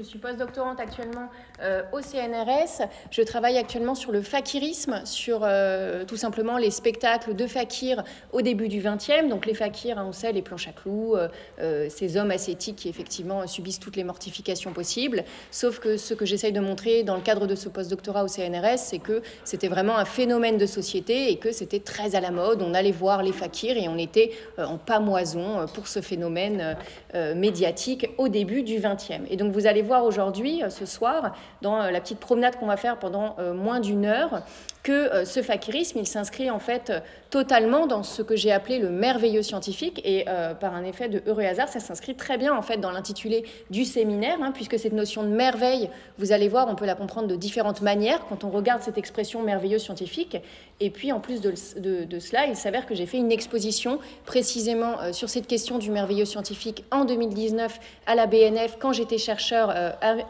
Je suis postdoctorante actuellement au CNRS. Je travaille actuellement sur le fakirisme, sur tout simplement les spectacles de fakirs au début du XXe. Donc les fakirs, on sait, les planches à clous, ces hommes ascétiques qui effectivement subissent toutes les mortifications possibles. Sauf que ce que j'essaye de montrer dans le cadre de ce postdoctorat au CNRS, c'est que c'était vraiment un phénomène de société et que c'était très à la mode. On allait voir les fakirs et on était en pamoison pour ce phénomène médiatique au début du XXe. Et donc vous allez voir aujourd'hui, ce soir, dans la petite promenade qu'on va faire pendant moins d'une heure, que ce fakirisme, il s'inscrit en fait totalement dans ce que j'ai appelé le merveilleux scientifique et par un effet de heureux hasard, ça s'inscrit très bien en fait dans l'intitulé du séminaire, puisque cette notion de merveille, vous allez voir, on peut la comprendre de différentes manières quand on regarde cette expression merveilleux scientifique. Et puis en plus de cela, il s'avère que j'ai fait une exposition précisément sur cette question du merveilleux scientifique en 2019 à la BNF quand j'étais chercheur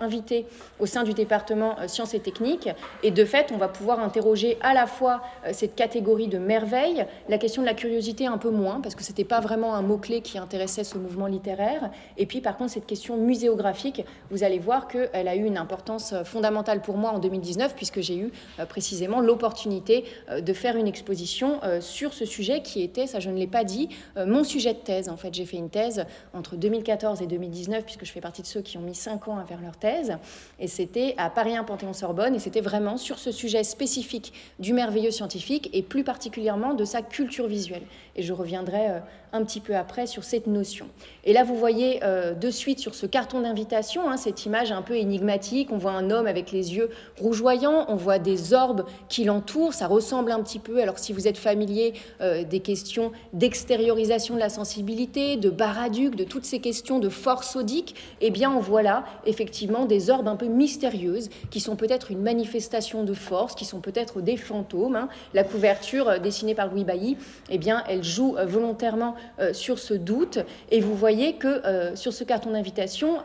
invité au sein du département sciences et techniques. Et de fait, on va pouvoir interroger à la fois cette catégorie de merveille, la question de la curiosité un peu moins, parce que ce n'était pas vraiment un mot-clé qui intéressait ce mouvement littéraire. Et puis par contre, cette question muséographique, vous allez voir qu'elle a eu une importance fondamentale pour moi en 2019, puisque j'ai eu précisément l'opportunité de faire une exposition sur ce sujet qui était, ça je ne l'ai pas dit, mon sujet de thèse. En fait, j'ai fait une thèse entre 2014 et 2019, puisque je fais partie de ceux qui ont mis 5 ans à faire leur thèse, et c'était à Paris 1 Panthéon-Sorbonne, et c'était vraiment sur ce sujet spécifique du merveilleux scientifique, et plus particulièrement de sa culture visuelle. Et je reviendrai un petit peu après sur cette notion. Et là, vous voyez de suite sur ce carton d'invitation, cette image un peu énigmatique, on voit un homme avec les yeux rougeoyants, on voit des orbes qui l'entourent, ça ressemble un petit peu, alors si vous êtes familier des questions d'extériorisation de la sensibilité, de Baraduc, de toutes ces questions de force sodique, eh bien on voit là effectivement des orbes un peu mystérieuses qui sont peut-être une manifestation de force, qui sont peut-être des fantômes. La couverture dessinée par Louis Bailly, eh bien elle joue volontairement sur ce doute, et vous voyez que sur ce carton d'invitation,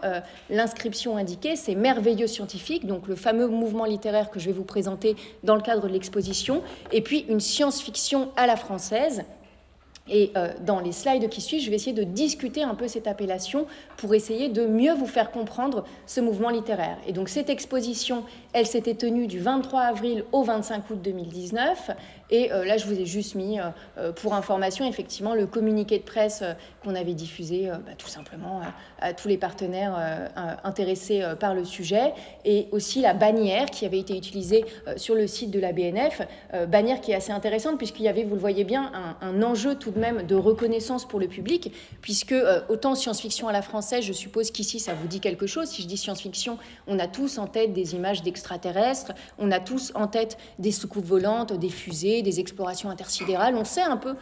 l'inscription indiquée, c'est merveilleux scientifique, donc le fameux mouvement littéraire que je vais vous présenter dans le cadre de l'exposition, et puis une science-fiction à la française. Et dans les slides qui suivent, je vais essayer de discuter un peu cette appellation pour essayer de mieux vous faire comprendre ce mouvement littéraire. Et donc cette exposition, elle s'était tenue du 23 avril au 25 août 2019. Et là, je vous ai juste mis, pour information, effectivement, le communiqué de presse qu'on avait diffusé tout simplement à tous les partenaires intéressés par le sujet, et aussi la bannière qui avait été utilisée sur le site de la BNF, bannière qui est assez intéressante puisqu'il y avait, vous le voyez bien, un enjeu tout de même de reconnaissance pour le public, puisque autant science-fiction à la française, je suppose qu'ici ça vous dit quelque chose. Si je dis science-fiction, on a tous en tête des images d'extraterrestres, on a tous en tête des soucoupes volantes, des fusées, des explorations intersidérales. On sait un peu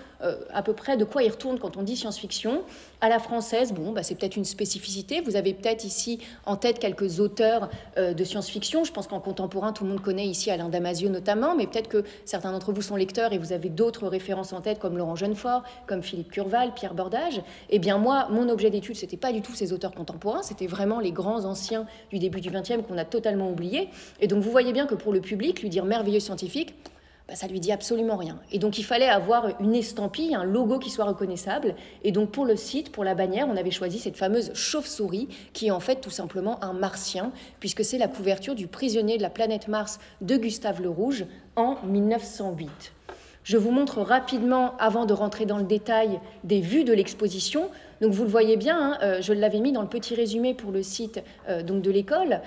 à peu près de quoi il retourne quand on dit science-fiction. À la française, bon, c'est peut-être une spécificité. Vous avez peut-être ici en tête quelques auteurs de science-fiction. Je pense qu'en contemporain, tout le monde connaît ici Alain Damasio notamment, mais peut-être que certains d'entre vous sont lecteurs et vous avez d'autres références en tête comme Laurent Jeunefort, comme Philippe Curval, Pierre Bordage. Eh bien moi, mon objet d'étude, c'était pas du tout ces auteurs contemporains, c'était vraiment les grands anciens du début du XXe qu'on a totalement oubliés. Et donc vous voyez bien que pour le public, lui dire merveilleux scientifique, ça lui dit absolument rien. Et donc il fallait avoir une estampille, un logo qui soit reconnaissable. Et donc pour le site, pour la bannière, on avait choisi cette fameuse chauve-souris qui est en fait tout simplement un martien, puisque c'est la couverture du Prisonnier de la planète Mars de Gustave Le Rouge en 1908. Je vous montre rapidement, avant de rentrer dans le détail, des vues de l'exposition. Donc vous le voyez bien, je l'avais mis dans le petit résumé pour le site donc de l'école.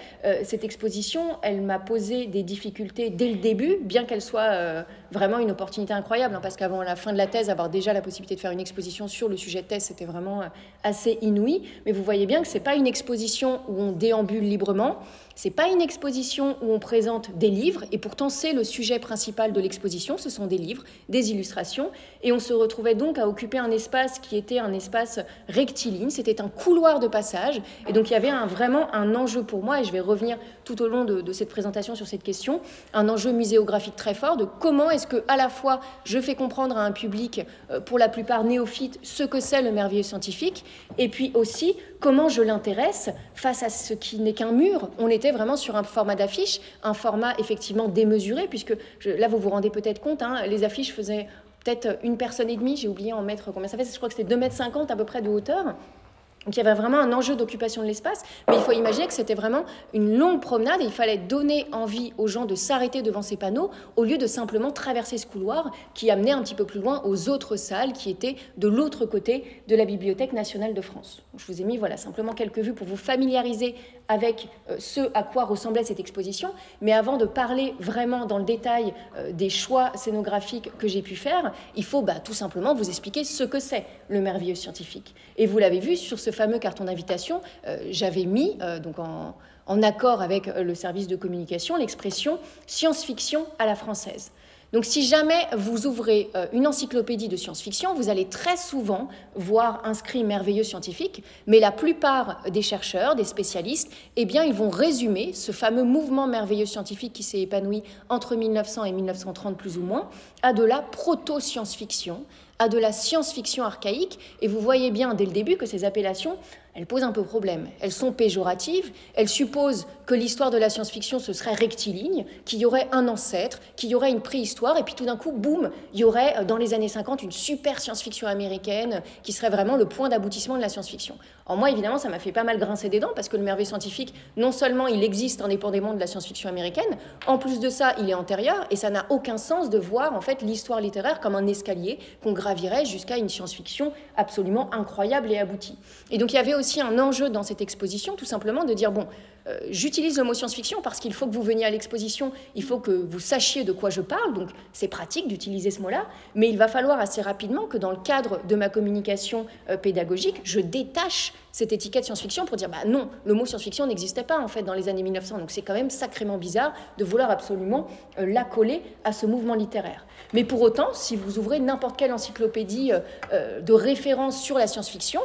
Cette exposition, elle m'a posé des difficultés dès le début, bien qu'elle soit vraiment une opportunité incroyable, parce qu'avant la fin de la thèse, avoir déjà la possibilité de faire une exposition sur le sujet de thèse, c'était vraiment assez inouï. Mais vous voyez bien que ce n'est pas une exposition où on déambule librement, ce n'est pas une exposition où on présente des livres, et pourtant c'est le sujet principal de l'exposition, ce sont des livres, des illustrations, et on se retrouvait donc à occuper un espace qui était un espace rectiligne, c'était un couloir de passage, et donc il y avait vraiment un enjeu pour moi, et je vais revenir tout au long de cette présentation sur cette question, un enjeu muséographique très fort de comment est-ce que à la fois je fais comprendre à un public pour la plupart néophyte ce que c'est le merveilleux scientifique, et puis aussi comment je l'intéresse face à ce qui n'est qu'un mur. On était vraiment sur un format d'affiche, un format effectivement démesuré, puisque là vous vous rendez peut-être compte, les affiches faisaient peut-être 1,5 personne, j'ai oublié en mètres combien ça fait, je crois que c'était 2,50 m à peu près de hauteur. Donc il y avait vraiment un enjeu d'occupation de l'espace, mais il faut imaginer que c'était vraiment une longue promenade et il fallait donner envie aux gens de s'arrêter devant ces panneaux au lieu de simplement traverser ce couloir qui amenait un petit peu plus loin aux autres salles qui étaient de l'autre côté de la Bibliothèque nationale de France. Donc, je vous ai mis simplement quelques vues pour vous familiariser avec ce à quoi ressemblait cette exposition, mais avant de parler vraiment dans le détail des choix scénographiques que j'ai pu faire, il faut tout simplement vous expliquer ce que c'est le merveilleux scientifique. Et vous l'avez vu sur ce fameux carton d'invitation, j'avais mis, donc en accord avec le service de communication, l'expression « science-fiction à la française ». Donc si jamais vous ouvrez une encyclopédie de science-fiction, vous allez très souvent voir inscrit merveilleux scientifique, mais la plupart des chercheurs, des spécialistes, eh bien ils vont résumer ce fameux mouvement merveilleux scientifique qui s'est épanoui entre 1900 et 1930 plus ou moins, à de la proto-science-fiction, à de la science-fiction archaïque, et vous voyez bien dès le début que ces appellations, elles posent un peu problème. Elles sont péjoratives, elles supposent que l'histoire de la science-fiction, ce serait rectiligne, qu'il y aurait un ancêtre, qu'il y aurait une préhistoire, et puis tout d'un coup, boum, il y aurait dans les années 50 une super science-fiction américaine qui serait vraiment le point d'aboutissement de la science-fiction. Alors moi, évidemment, ça m'a fait pas mal grincer des dents, parce que le merveilleux scientifique, non seulement il existe indépendamment de la science-fiction américaine, en plus de ça, il est antérieur, et ça n'a aucun sens de voir en fait l'histoire littéraire comme un escalier qu'on gravirait jusqu'à une science-fiction absolument incroyable et aboutie. Et donc il y avait aussi un enjeu dans cette exposition, tout simplement de dire, bon, j'utilise le mot science-fiction parce qu'il faut que vous veniez à l'exposition, il faut que vous sachiez de quoi je parle, donc c'est pratique d'utiliser ce mot-là, mais il va falloir assez rapidement que dans le cadre de ma communication pédagogique, je détache cette étiquette science-fiction pour dire, non, le mot science-fiction n'existait pas en fait dans les années 1900, donc c'est quand même sacrément bizarre de vouloir absolument l'accoler à ce mouvement littéraire. Mais pour autant, si vous ouvrez n'importe quelle encyclopédie de référence sur la science-fiction,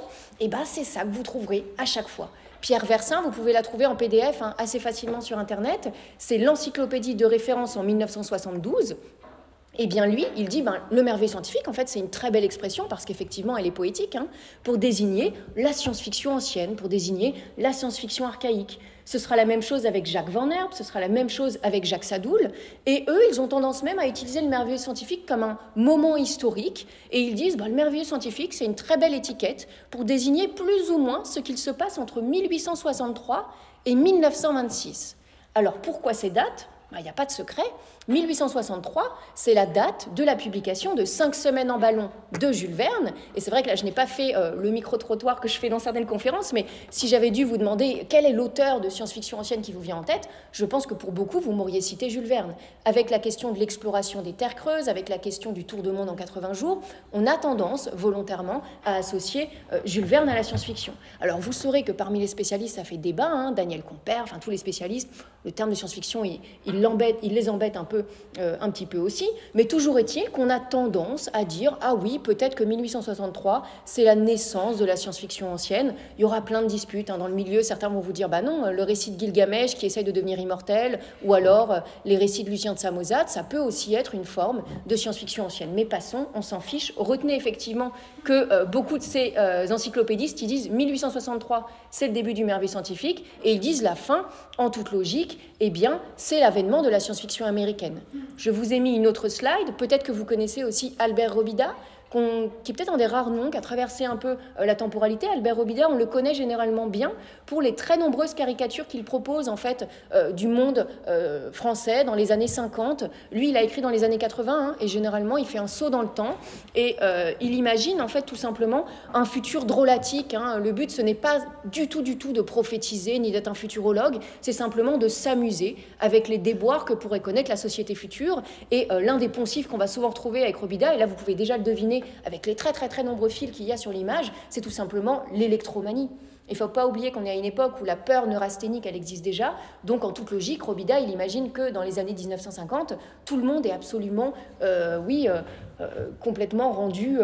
c'est ça que vous trouverez à chaque fois. Pierre Versin, vous pouvez la trouver en PDF assez facilement sur Internet. C'est l'encyclopédie de référence en 1972. Eh bien lui, il dit, le merveilleux scientifique, en fait, c'est une très belle expression parce qu'effectivement, elle est poétique, pour désigner la science-fiction ancienne, pour désigner la science-fiction archaïque. Ce sera la même chose avec Jacques Van Herp, ce sera la même chose avec Jacques Sadoul. Et eux, ils ont tendance même à utiliser le merveilleux scientifique comme un moment historique. Et ils disent, le merveilleux scientifique, c'est une très belle étiquette pour désigner plus ou moins ce qu'il se passe entre 1863 et 1926. Alors, pourquoi ces dates ? Il n'y a pas de secret. 1863, c'est la date de la publication de 5 semaines en ballon de Jules Verne. Et c'est vrai que là, je n'ai pas fait le micro-trottoir que je fais dans certaines conférences, mais si j'avais dû vous demander quel est l'auteur de science-fiction ancienne qui vous vient en tête, je pense que pour beaucoup, vous m'auriez cité Jules Verne. Avec la question de l'exploration des terres creuses, avec la question du tour du monde en 80 jours, on a tendance volontairement à associer Jules Verne à la science-fiction. Alors vous saurez que parmi les spécialistes, ça fait débat, Daniel Compère, tous les spécialistes, le terme de science-fiction, il les embête un petit peu aussi, mais toujours est-il qu'on a tendance à dire, ah oui, peut-être que 1863, c'est la naissance de la science-fiction ancienne. Il y aura plein de disputes dans le milieu. Certains vont vous dire, non, le récit de Gilgamesh qui essaye de devenir immortel, ou alors les récits de Lucien de Samosate, ça peut aussi être une forme de science-fiction ancienne. Mais passons, on s'en fiche. Retenez effectivement que beaucoup de ces encyclopédistes, ils disent 1863, c'est le début du merveilleux scientifique, et ils disent la fin, en toute logique, c'est l'avènement de la science-fiction américaine. Je vous ai mis une autre slide, peut-être que vous connaissez aussi Albert Robida, qui est peut-être un des rares noms qui a traversé un peu la temporalité. Albert Robida, on le connaît généralement bien pour les très nombreuses caricatures qu'il propose en fait du monde français dans les années 50. Lui, il a écrit dans les années 80 et généralement, il fait un saut dans le temps et il imagine en fait tout simplement un futur drôlatique. Le but, ce n'est pas du tout de prophétiser ni d'être un futurologue, c'est simplement de s'amuser avec les déboires que pourrait connaître la société future. Et l'un des poncifs qu'on va souvent retrouver avec Robida, et là vous pouvez déjà le deviner avec les très nombreux fils qu'il y a sur l'image, c'est tout simplement l'électromanie. Il ne faut pas oublier qu'on est à une époque où la peur neurasthénique, elle existe déjà. Donc, en toute logique, Robida, il imagine que dans les années 1950, tout le monde est absolument, complètement rendu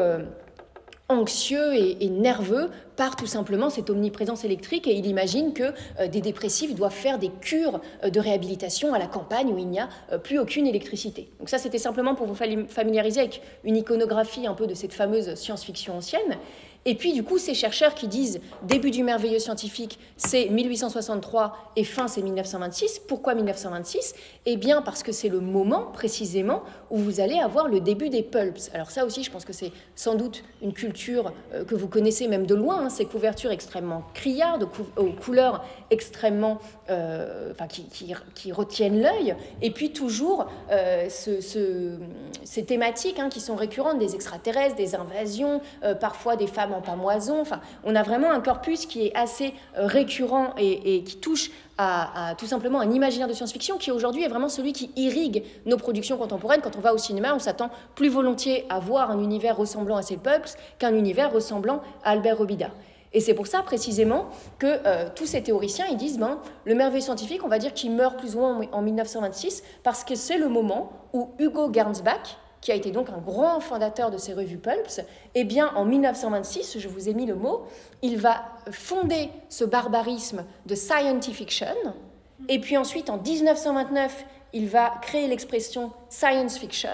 anxieux et nerveux par tout simplement cette omniprésence électrique, et il imagine que des dépressifs doivent faire des cures de réhabilitation à la campagne où il n'y a plus aucune électricité. Donc ça, c'était simplement pour vous familiariser avec une iconographie un peu de cette fameuse science-fiction ancienne. Et puis, du coup, ces chercheurs qui disent début du merveilleux scientifique, c'est 1863 et fin, c'est 1926. Pourquoi 1926? Eh bien, parce que c'est le moment, précisément, où vous allez avoir le début des pulps. Alors ça aussi, je pense que c'est sans doute une culture que vous connaissez même de loin, hein, ces couvertures extrêmement criardes, aux couleurs extrêmement... qui retiennent l'œil. Et puis, toujours, ces thématiques hein, qui sont récurrentes, des extraterrestres, des invasions, parfois des femmes en pamoison. Enfin, on a vraiment un corpus qui est assez récurrent et qui touche à tout simplement un imaginaire de science-fiction qui aujourd'hui est vraiment celui qui irrigue nos productions contemporaines. Quand on va au cinéma, on s'attend plus volontiers à voir un univers ressemblant à ces pulps qu'un univers ressemblant à Albert Robida. Et c'est pour ça précisément que tous ces théoriciens ils disent le merveilleux scientifique, on va dire qu'il meurt plus ou moins en 1926 parce que c'est le moment où Hugo Gernsback, qui a été donc un grand fondateur de ces revues Pulps, eh bien, en 1926, je vous ai mis le mot, il va fonder ce barbarisme de science fiction, et puis ensuite, en 1929, il va créer l'expression science fiction,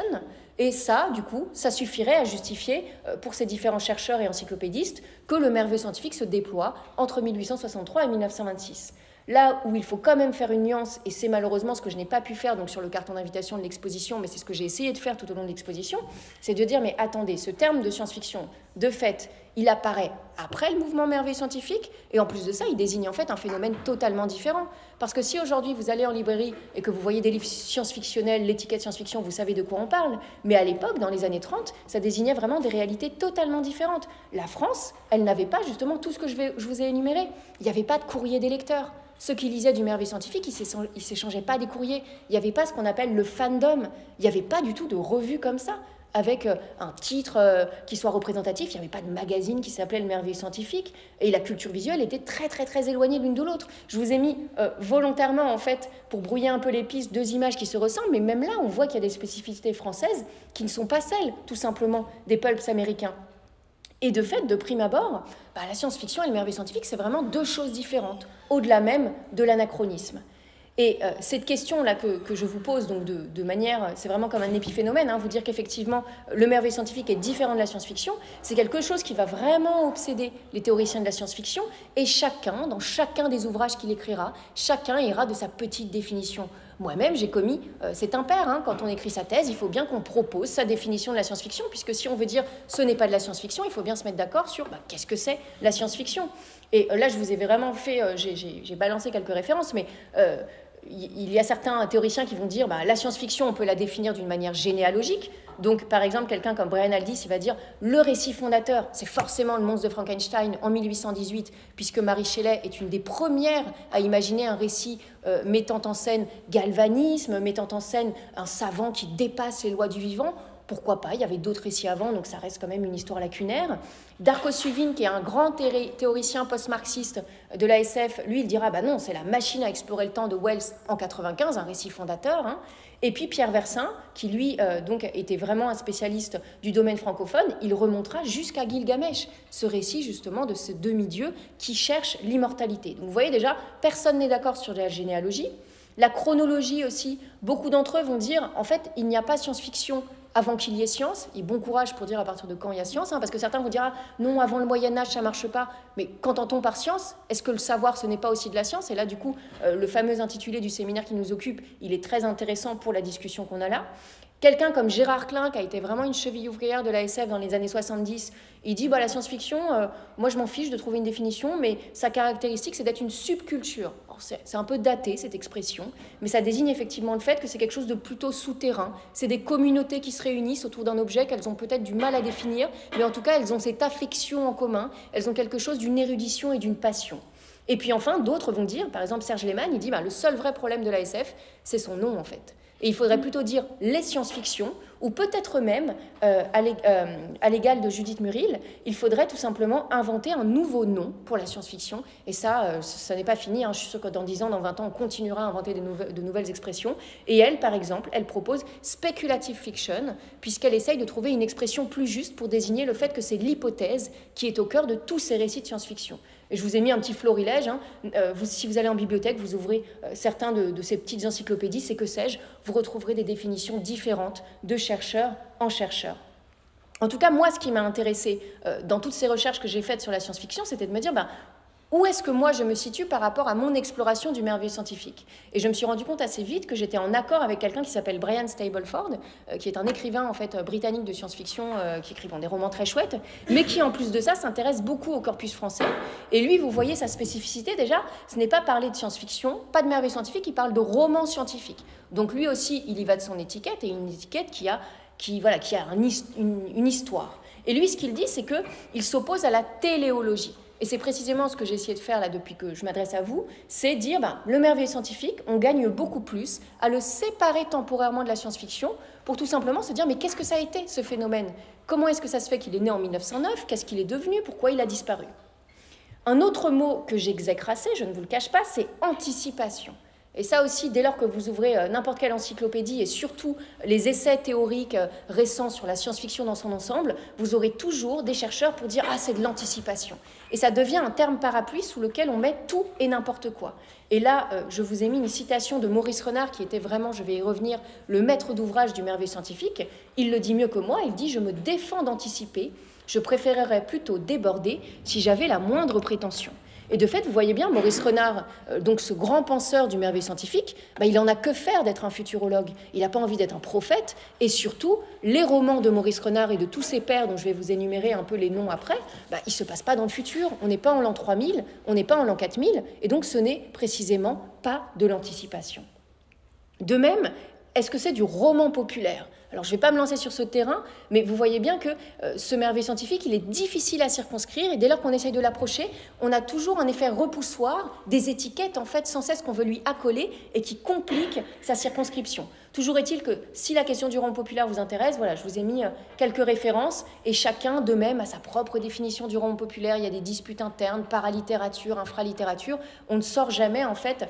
et ça, du coup, ça suffirait à justifier, pour ces différents chercheurs et encyclopédistes, que le merveilleux scientifique se déploie entre 1863 et 1926. Là où il faut quand même faire une nuance, et c'est malheureusement ce que je n'ai pas pu faire donc sur le carton d'invitation de l'exposition, mais c'est ce que j'ai essayé de faire tout au long de l'exposition, c'est de dire, mais attendez, ce terme de science-fiction, de fait, il apparaît après le mouvement merveilleux scientifique, et en plus de ça, il désigne en fait un phénomène totalement différent. Parce que si aujourd'hui vous allez en librairie et que vous voyez des livres science-fictionnels, l'étiquette science-fiction, vous savez de quoi on parle, mais à l'époque, dans les années 30, ça désignait vraiment des réalités totalement différentes. La France, elle n'avait pas justement tout ce que je vous ai énuméré. Il n'y avait pas de courrier des lecteurs. Ceux qui lisaient du merveilleux scientifique, ils ne s'échangeaient pas des courriers. Il n'y avait pas ce qu'on appelle le fandom. Il n'y avait pas du tout de revue comme ça, avec un titre qui soit représentatif. Il n'y avait pas de magazine qui s'appelait le merveilleux scientifique. Et la culture visuelle était très, très, très éloignée l'une de l'autre. Je vous ai mis volontairement, en fait, pour brouiller un peu les pistes, deux images qui se ressemblent. Mais même là, on voit qu'il y a des spécificités françaises qui ne sont pas celles, tout simplement, des pulps américains. Et de fait, de prime abord, la science-fiction et le merveilleux scientifique, c'est vraiment deux choses différentes, au-delà même de l'anachronisme. Et cette question-là que je vous pose, donc de manière, c'est vraiment comme un épiphénomène, vous dire qu'effectivement, le merveilleux scientifique est différent de la science-fiction, c'est quelque chose qui va vraiment obséder les théoriciens de la science-fiction, et chacun, dans chacun des ouvrages qu'il écrira, chacun ira de sa petite définition. Moi-même, j'ai commis cet impair. Quand on écrit sa thèse, il faut bien qu'on propose sa définition de la science-fiction, puisque si on veut dire ce n'est pas de la science-fiction, il faut bien se mettre d'accord sur qu'est-ce que c'est la science-fiction. Et là, je vous ai vraiment fait, j'ai balancé quelques références, mais il y a certains théoriciens qui vont dire la science-fiction, on peut la définir d'une manière généalogique. Donc, par exemple, quelqu'un comme Brian Aldiss, il va dire le récit fondateur, c'est forcément le monstre de Frankenstein en 1818, puisque Mary Shelley est une des premières à imaginer un récit mettant en scène galvanisme, mettant en scène un savant qui dépasse les lois du vivant. Pourquoi pas? Il y avait d'autres récits avant, donc ça reste quand même une histoire lacunaire. Darko Suvin, qui est un grand théoricien post-marxiste de la SF, lui, il dira non, c'est la machine à explorer le temps de Wells en 95, un récit fondateur. Et puis Pierre Versin, qui lui donc était vraiment un spécialiste du domaine francophone, il remontera jusqu'à Gilgamesh, ce récit justement de ce demi-dieu qui cherche l'immortalité. Donc vous voyez déjà, personne n'est d'accord sur la généalogie. La chronologie aussi, beaucoup d'entre eux vont dire, en fait, il n'y a pas science-fiction avant qu'il y ait science, et bon courage pour dire à partir de quand il y a science, parce que certains vont dire non, avant le Moyen-Âge, ça ne marche pas, mais qu'entend-on par science? Est-ce que le savoir, ce n'est pas aussi de la science? Et là, du coup, le fameux intitulé du séminaire qui nous occupe, il est très intéressant pour la discussion qu'on a là. Quelqu'un comme Gérard Klein, qui a été vraiment une cheville ouvrière de la SF dans les années 70, il dit la science-fiction, moi je m'en fiche de trouver une définition, mais sa caractéristique, c'est d'être une subculture. C'est un peu daté, cette expression, mais ça désigne effectivement le fait que c'est quelque chose de plutôt souterrain. C'est des communautés qui se réunissent autour d'un objet qu'elles ont peut-être du mal à définir, mais en tout cas, elles ont cette affection en commun, elles ont quelque chose d'une érudition et d'une passion. Et puis enfin, d'autres vont dire, par exemple Serge Lehmann, il dit le seul vrai problème de la SF, c'est son nom en fait. Et il faudrait plutôt dire les science-fiction, ou peut-être même, à l'égal de Judith Muril, il faudrait tout simplement inventer un nouveau nom pour la science-fiction. Et ça n'est pas fini. Je suis sûre que dans 10 ans, dans 20 ans, on continuera à inventer de nouvelles expressions. Et elle, par exemple, elle propose speculative fiction, puisqu'elle essaye de trouver une expression plus juste pour désigner le fait que c'est l'hypothèse qui est au cœur de tous ces récits de science-fiction. Et je vous ai mis un petit florilège. Si vous allez en bibliothèque, vous ouvrez certains de ces petites encyclopédies, c'est que sais-je, vous retrouverez des définitions différentes de chercheurs en chercheurs. En tout cas, moi, ce qui m'a intéressée dans toutes ces recherches que j'ai faites sur la science-fiction, c'était de me dire, où est-ce que moi je me situe par rapport à mon exploration du merveilleux scientifique? Et je me suis rendu compte assez vite que j'étais en accord avec quelqu'un qui s'appelle Brian Stableford, qui est un écrivain en fait britannique de science-fiction, qui écrit des romans très chouettes, mais qui en plus de ça s'intéresse beaucoup au corpus français. Et lui, vous voyez sa spécificité déjà, ce n'est pas parler de science-fiction, pas de merveilleux scientifique, il parle de roman scientifique. Donc lui aussi, il y va de son étiquette, et une étiquette qui a une histoire. Et lui, ce qu'il dit, c'est qu'il s'oppose à la téléologie. Et c'est précisément ce que j'ai essayé de faire là depuis que je m'adresse à vous, c'est dire, le merveilleux scientifique, on gagne beaucoup plus à le séparer temporairement de la science-fiction pour tout simplement se dire, mais qu'est-ce que ça a été ce phénomène? Comment est-ce que ça se fait qu'il est né en 1909? Qu'est-ce qu'il est devenu? Pourquoi il a disparu? Un autre mot que j'ai exécrassé, je ne vous le cache pas, c'est anticipation. Et ça aussi, dès lors que vous ouvrez n'importe quelle encyclopédie et surtout les essais théoriques récents sur la science-fiction dans son ensemble, vous aurez toujours des chercheurs pour dire « Ah, c'est de l'anticipation ». Et ça devient un terme parapluie sous lequel on met tout et n'importe quoi. Et là, je vous ai mis une citation de Maurice Renard qui était vraiment, je vais y revenir, le maître d'ouvrage du merveilleux scientifique. Il le dit mieux que moi, il dit « Je me défends d'anticiper, je préférerais plutôt déborder si j'avais la moindre prétention ». Et de fait, vous voyez bien, Maurice Renard, donc ce grand penseur du merveilleux scientifique, il en a que faire d'être un futurologue. Il n'a pas envie d'être un prophète. Et surtout, les romans de Maurice Renard et de tous ses pairs, dont je vais vous énumérer un peu les noms après, ils ne se passent pas dans le futur. On n'est pas en l'an 3000, on n'est pas en l'an 4000, et donc ce n'est précisément pas de l'anticipation. De même, est-ce que c'est du roman populaire ? Alors, je ne vais pas me lancer sur ce terrain, mais vous voyez bien que ce merveilleux scientifique, il est difficile à circonscrire, et dès lors qu'on essaye de l'approcher, on a toujours un effet repoussoir, des étiquettes, en fait, sans cesse qu'on veut lui accoler, et qui compliquent sa circonscription. Toujours est-il que, si la question du roman populaire vous intéresse, voilà, je vous ai mis quelques références, et chacun, de même, a sa propre définition du roman populaire. Il y a des disputes internes, paralittérature, infralittérature. On ne sort jamais, en fait,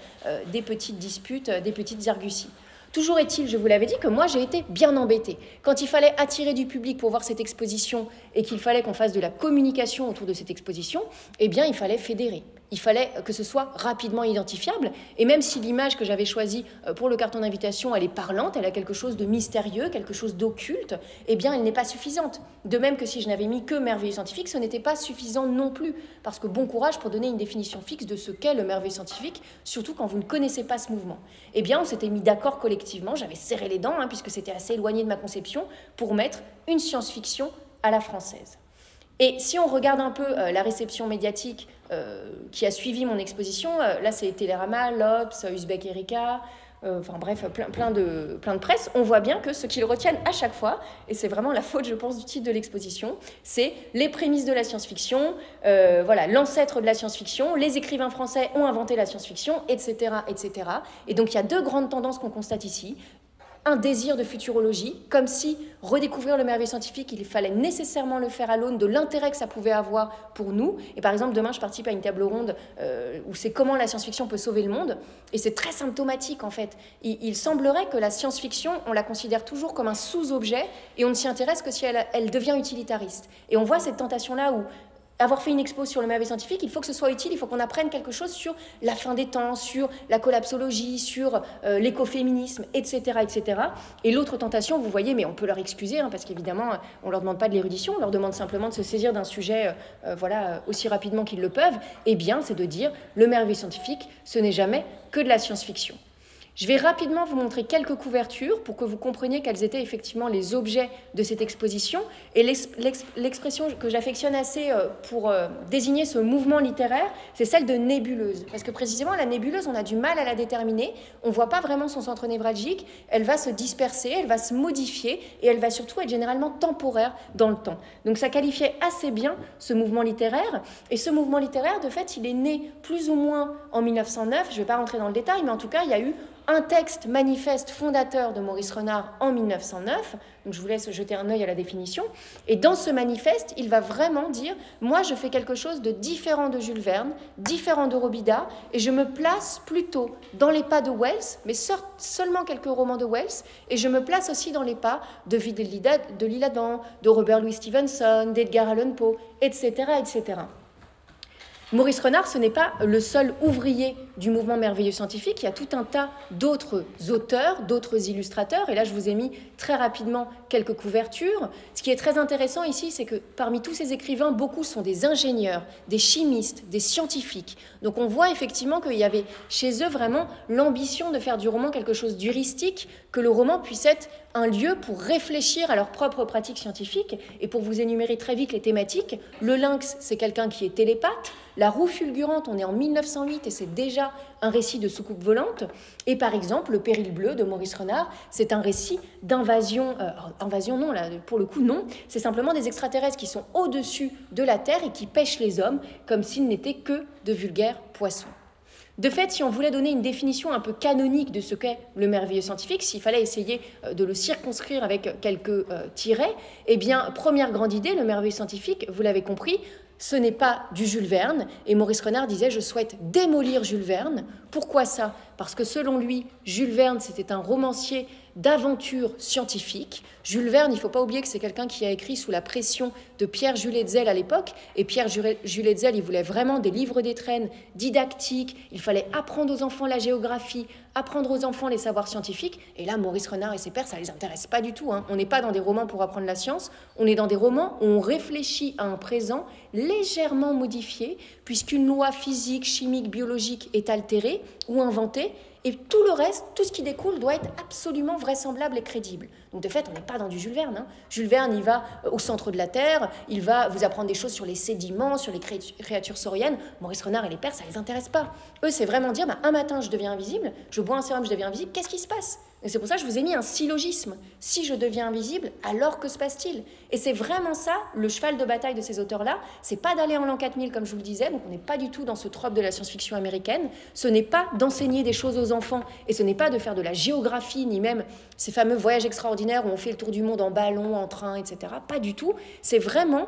des petites disputes, des petites arguties. Toujours est-il, je vous l'avais dit, que moi j'ai été bien embêtée. Quand il fallait attirer du public pour voir cette exposition et qu'il fallait qu'on fasse de la communication autour de cette exposition, eh bien il fallait fédérer. Il fallait que ce soit rapidement identifiable. Et même si l'image que j'avais choisie pour le carton d'invitation, elle est parlante, elle a quelque chose de mystérieux, quelque chose d'occulte, eh bien elle n'est pas suffisante. De même que si je n'avais mis que merveilleux scientifique, ce n'était pas suffisant non plus. Parce que bon courage pour donner une définition fixe de ce qu'est le merveilleux scientifique, surtout quand vous ne connaissez pas ce mouvement. Eh bien on s'était mis d'accord collectivement, j'avais serré les dents, puisque c'était assez éloigné de ma conception, pour mettre une science-fiction à la française. Et si on regarde un peu la réception médiatique qui a suivi mon exposition, là c'est Télérama, l'Obs, Uzbek Erika, enfin bref, plein de presse, on voit bien que ce qu'ils retiennent à chaque fois, et c'est vraiment la faute, je pense, du titre de l'exposition, c'est les prémices de la science-fiction, voilà, l'ancêtre de la science-fiction, les écrivains français ont inventé la science-fiction, etc., etc. Et donc il y a deux grandes tendances qu'on constate ici. Un désir de futurologie, comme si redécouvrir le merveilleux scientifique, il fallait nécessairement le faire à l'aune de l'intérêt que ça pouvait avoir pour nous. Et par exemple, demain, je participe à une table ronde où c'est comment la science-fiction peut sauver le monde. Et c'est très symptomatique, en fait. Il semblerait que la science-fiction, on la considère toujours comme un sous-objet et on ne s'y intéresse que si elle devient utilitariste. Et on voit cette tentation-là où avoir fait une expo sur le merveilleux scientifique, il faut que ce soit utile, il faut qu'on apprenne quelque chose sur la fin des temps, sur la collapsologie, sur l'écoféminisme, etc., etc. Et l'autre tentation, vous voyez, mais on peut leur excuser, parce qu'évidemment, on ne leur demande pas de l'érudition, on leur demande simplement de se saisir d'un sujet voilà, aussi rapidement qu'ils le peuvent, eh bien, c'est de dire, le merveilleux scientifique, ce n'est jamais que de la science-fiction. Je vais rapidement vous montrer quelques couvertures pour que vous compreniez quels étaient effectivement les objets de cette exposition. Et l'expression que j'affectionne assez pour désigner ce mouvement littéraire, c'est celle de nébuleuse. Parce que précisément, la nébuleuse, on a du mal à la déterminer. On ne voit pas vraiment son centre névralgique. Elle va se disperser, elle va se modifier et elle va surtout être généralement temporaire dans le temps. Donc ça qualifiait assez bien ce mouvement littéraire. Et ce mouvement littéraire, de fait, il est né plus ou moins en 1909. Je ne vais pas rentrer dans le détail, mais en tout cas, il y a eu un texte manifeste fondateur de Maurice Renard en 1909, donc je vous laisse jeter un œil à la définition, et dans ce manifeste, il va vraiment dire « Moi, je fais quelque chose de différent de Jules Verne, différent de Robida, et je me place plutôt dans les pas de Wells, mais seulement quelques romans de Wells, et je me place aussi dans les pas de l'Isle-Adam, de Robert Louis Stevenson, d'Edgar Allan Poe, etc., etc. » Maurice Renard, ce n'est pas le seul ouvrier du mouvement merveilleux scientifique, il y a tout un tas d'autres auteurs, d'autres illustrateurs, et là je vous ai mis très rapidement quelques couvertures. Ce qui est très intéressant ici, c'est que parmi tous ces écrivains, beaucoup sont des ingénieurs, des chimistes, des scientifiques. Donc on voit effectivement qu'il y avait chez eux vraiment l'ambition de faire du roman quelque chose d'heuristique, que le roman puisse être un lieu pour réfléchir à leurs propres pratiques scientifiques. Et pour vous énumérer très vite les thématiques, le lynx, c'est quelqu'un qui est télépathe. La roue fulgurante, on est en 1908 et c'est déjà un récit de soucoupe volante. Et par exemple, le péril bleu de Maurice Renard, c'est un récit d'invasion. Invasion, non, là, pour le coup, non. C'est simplement des extraterrestres qui sont au-dessus de la Terre et qui pêchent les hommes comme s'ils n'étaient que de vulgaires poissons. De fait, si on voulait donner une définition un peu canonique de ce qu'est le merveilleux scientifique, s'il fallait essayer de le circonscrire avec quelques tirets, eh bien, première grande idée, le merveilleux scientifique, vous l'avez compris, ce n'est pas du Jules Verne. Et Maurice Renard disait « Je souhaite démolir Jules Verne ». Pourquoi ça? Parce que selon lui, Jules Verne, c'était un romancier d'aventure scientifique. Jules Verne, il ne faut pas oublier que c'est quelqu'un qui a écrit sous la pression de Pierre Jules Hetzel à l'époque. Et Pierre Jules Hetzel, il voulait vraiment des livres d'étrennes didactiques. Il fallait apprendre aux enfants la géographie, apprendre aux enfants les savoirs scientifiques. Et là, Maurice Renard et ses pairs, ça ne les intéresse pas du tout. On n'est pas dans des romans pour apprendre la science. On est dans des romans où on réfléchit à un présent légèrement modifié, puisqu'une loi physique, chimique, biologique est altérée ou inventée. Et tout le reste, tout ce qui découle doit être absolument vraisemblable et crédible. Donc de fait, on n'est pas dans du Jules Verne. Jules Verne, il va au centre de la Terre, il va vous apprendre des choses sur les sédiments, sur les créatures sauriennes. Maurice Renard et les pairs, ça ne les intéresse pas. Eux, c'est vraiment dire, un matin, je deviens invisible, je bois un sérum, je deviens invisible, qu'est-ce qui se passe? Et c'est pour ça que je vous ai mis un syllogisme. Si je deviens invisible, alors que se passe-t-il? Et c'est vraiment ça, le cheval de bataille de ces auteurs-là. C'est pas d'aller en l'an 4000, comme je vous le disais, donc on n'est pas du tout dans ce trope de la science-fiction américaine. Ce n'est pas d'enseigner des choses aux enfants, et ce n'est pas de faire de la géographie, ni même ces fameux voyages extraordinaires où on fait le tour du monde en ballon, en train, etc. Pas du tout. C'est vraiment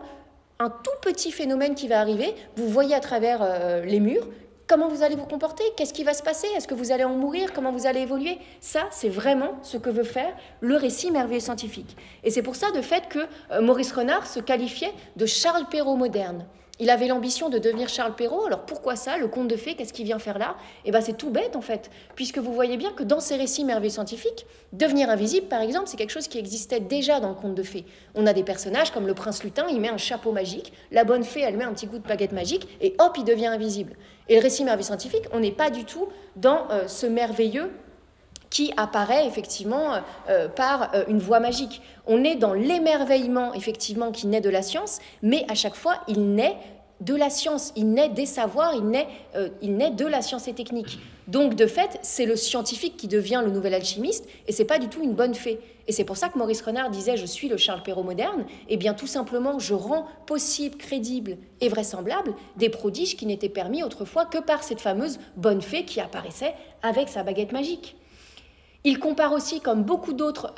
un tout petit phénomène qui va arriver. Vous voyez à travers les murs. Comment vous allez vous comporter? Qu'est-ce qui va se passer? Est-ce que vous allez en mourir? Comment vous allez évoluer? Ça, c'est vraiment ce que veut faire le récit merveilleux scientifique. Et c'est pour ça, de fait, que Maurice Renard se qualifiait de Charles Perrault moderne. Il avait l'ambition de devenir Charles Perrault. Alors pourquoi ça? Le conte de fées, qu'est-ce qu'il vient faire là? Eh bien, c'est tout bête, en fait, puisque vous voyez bien que dans ces récits merveilleux scientifiques, devenir invisible, par exemple, c'est quelque chose qui existait déjà dans le conte de fées. On a des personnages comme le prince lutin, il met un chapeau magique, la bonne fée, elle met un petit coup de baguette magique, et hop, il devient invisible. Et le récit merveilleux scientifique, on n'est pas du tout dans ce merveilleux qui apparaît effectivement par une voie magique. On est dans l'émerveillement effectivement qui naît de la science, mais à chaque fois il naît de la science, il naît des savoirs, il naît de la science et technique. Donc de fait, c'est le scientifique qui devient le nouvel alchimiste, et c'est pas du tout une bonne fée. Et c'est pour ça que Maurice Renard disait « Je suis le Charles Perrault moderne », et bien tout simplement, je rends possible, crédible et vraisemblable des prodiges qui n'étaient permis autrefois que par cette fameuse bonne fée qui apparaissait avec sa baguette magique. Il compare aussi, comme beaucoup d'autres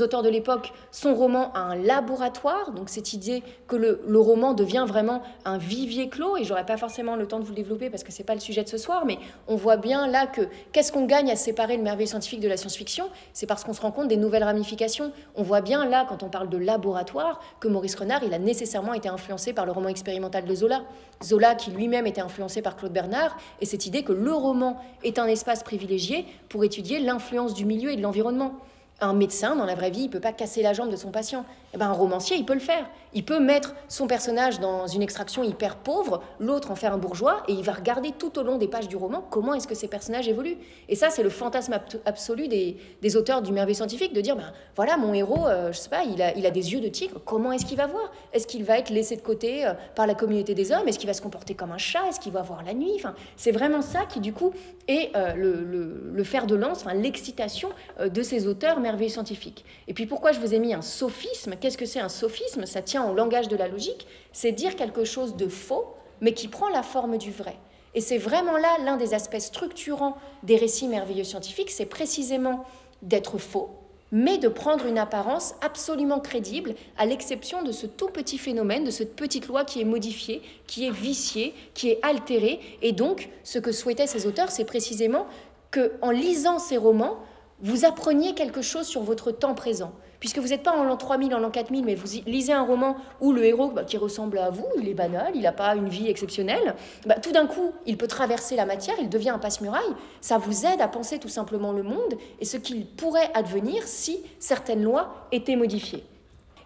auteurs de l'époque, son roman à un laboratoire, donc cette idée que le roman devient vraiment un vivier clos, et je n'aurai pas forcément le temps de vous le développer parce que ce n'est pas le sujet de ce soir, mais on voit bien là que qu'est-ce qu'on gagne à séparer le merveilleux scientifique de la science-fiction? C'est parce qu'on se rend compte des nouvelles ramifications. On voit bien là, quand on parle de laboratoire, que Maurice Renard, il a nécessairement été influencé par le roman expérimental de Zola. Zola qui lui-même était influencé par Claude Bernard, et cette idée que le roman est un espace privilégié pour étudier l'influence du milieu et de l'environnement. Un médecin, dans la vraie vie, il ne peut pas casser la jambe de son patient. Eh ben, un romancier, il peut le faire. Il peut mettre son personnage dans une extraction hyper pauvre, l'autre en faire un bourgeois, et il va regarder tout au long des pages du roman comment est-ce que ces personnages évoluent. Et ça, c'est le fantasme absolu des auteurs du merveilleux scientifique, de dire, ben, voilà, mon héros, je sais pas, il a des yeux de tigre, comment est-ce qu'il va voir? Est-ce qu'il va être laissé de côté par la communauté des hommes? Est-ce qu'il va se comporter comme un chat? Est-ce qu'il va voir la nuit? Enfin, c'est vraiment ça qui, du coup, est le fer de lance, enfin, l'excitation de ces auteurs merveilleux scientifiques. Et puis, pourquoi je vous ai mis un sophisme? Qu'est-ce que c'est un sophisme? Ça tient au langage de la logique, c'est dire quelque chose de faux, mais qui prend la forme du vrai. Et c'est vraiment là l'un des aspects structurants des récits merveilleux scientifiques, c'est précisément d'être faux, mais de prendre une apparence absolument crédible, à l'exception de ce tout petit phénomène, de cette petite loi qui est modifiée, qui est viciée, qui est altérée. Et donc, ce que souhaitaient ces auteurs, c'est précisément qu'en lisant ces romans, vous appreniez quelque chose sur votre temps présent. Puisque vous n'êtes pas en l'an 3000, en l'an 4000, mais vous lisez un roman où le héros qui ressemble à vous, il est banal, il n'a pas une vie exceptionnelle, tout d'un coup, il peut traverser la matière, il devient un passe-muraille. Ça vous aide à penser tout simplement le monde et ce qu'il pourrait advenir si certaines lois étaient modifiées.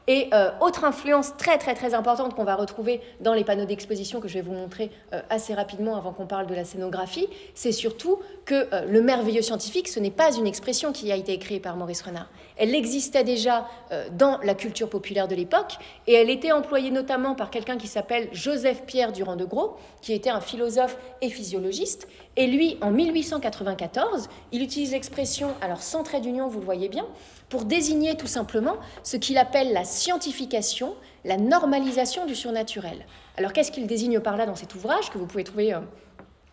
Et autre influence très très très importante qu'on va retrouver dans les panneaux d'exposition que je vais vous montrer assez rapidement avant qu'on parle de la scénographie, c'est surtout que le merveilleux scientifique, ce n'est pas une expression qui a été créée par Maurice Renard. Elle existait déjà dans la culture populaire de l'époque et elle était employée notamment par quelqu'un qui s'appelle Joseph-Pierre Durand-de-Gros, qui était un philosophe et physiologiste. Et lui, en 1894, il utilise l'expression, alors sans trait d'union, vous le voyez bien, pour désigner tout simplement ce qu'il appelle la scientification, la normalisation du surnaturel. Alors qu'est-ce qu'il désigne par là dans cet ouvrage, que vous pouvez trouver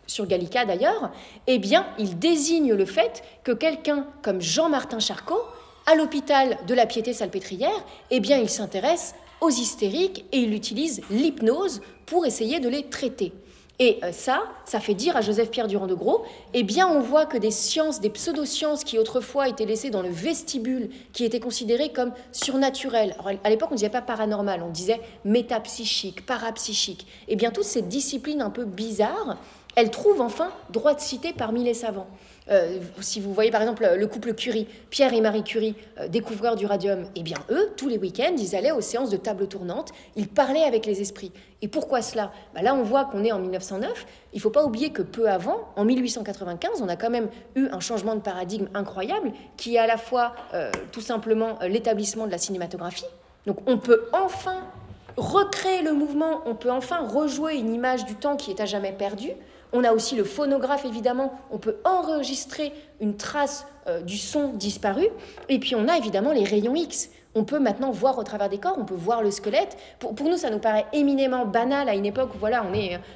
sur Gallica d'ailleurs? Eh bien, il désigne le fait que quelqu'un comme Jean-Martin Charcot, à l'hôpital de la Piété-Salpêtrière, eh bien, il s'intéresse aux hystériques et il utilise l'hypnose pour essayer de les traiter. Et ça fait dire à Joseph-Pierre Durand-de-Gros, eh bien on voit que des sciences, des pseudosciences qui autrefois étaient laissées dans le vestibule, qui étaient considérées comme surnaturelles. Alors à l'époque on ne disait pas paranormal, on disait métapsychique, parapsychique. Eh bien toutes ces disciplines un peu bizarres, elles trouvent enfin droit de cité parmi les savants. Si vous voyez par exemple le couple Curie, Pierre et Marie Curie, découvreurs du radium, eh bien eux, tous les week-ends, ils allaient aux séances de table tournante, ils parlaient avec les esprits. Et pourquoi cela? Là, on voit qu'on est en 1909. Il ne faut pas oublier que peu avant, en 1895, on a quand même eu un changement de paradigme incroyable qui est à la fois tout simplement l'établissement de la cinématographie. Donc on peut enfin recréer le mouvement, on peut enfin rejouer une image du temps qui est à jamais perdue. On a aussi le phonographe, évidemment, on peut enregistrer une trace du son disparu. Et puis on a évidemment les rayons X. On peut maintenant voir au travers des corps, on peut voir le squelette. Pour nous, ça nous paraît éminemment banal à une époque où voilà,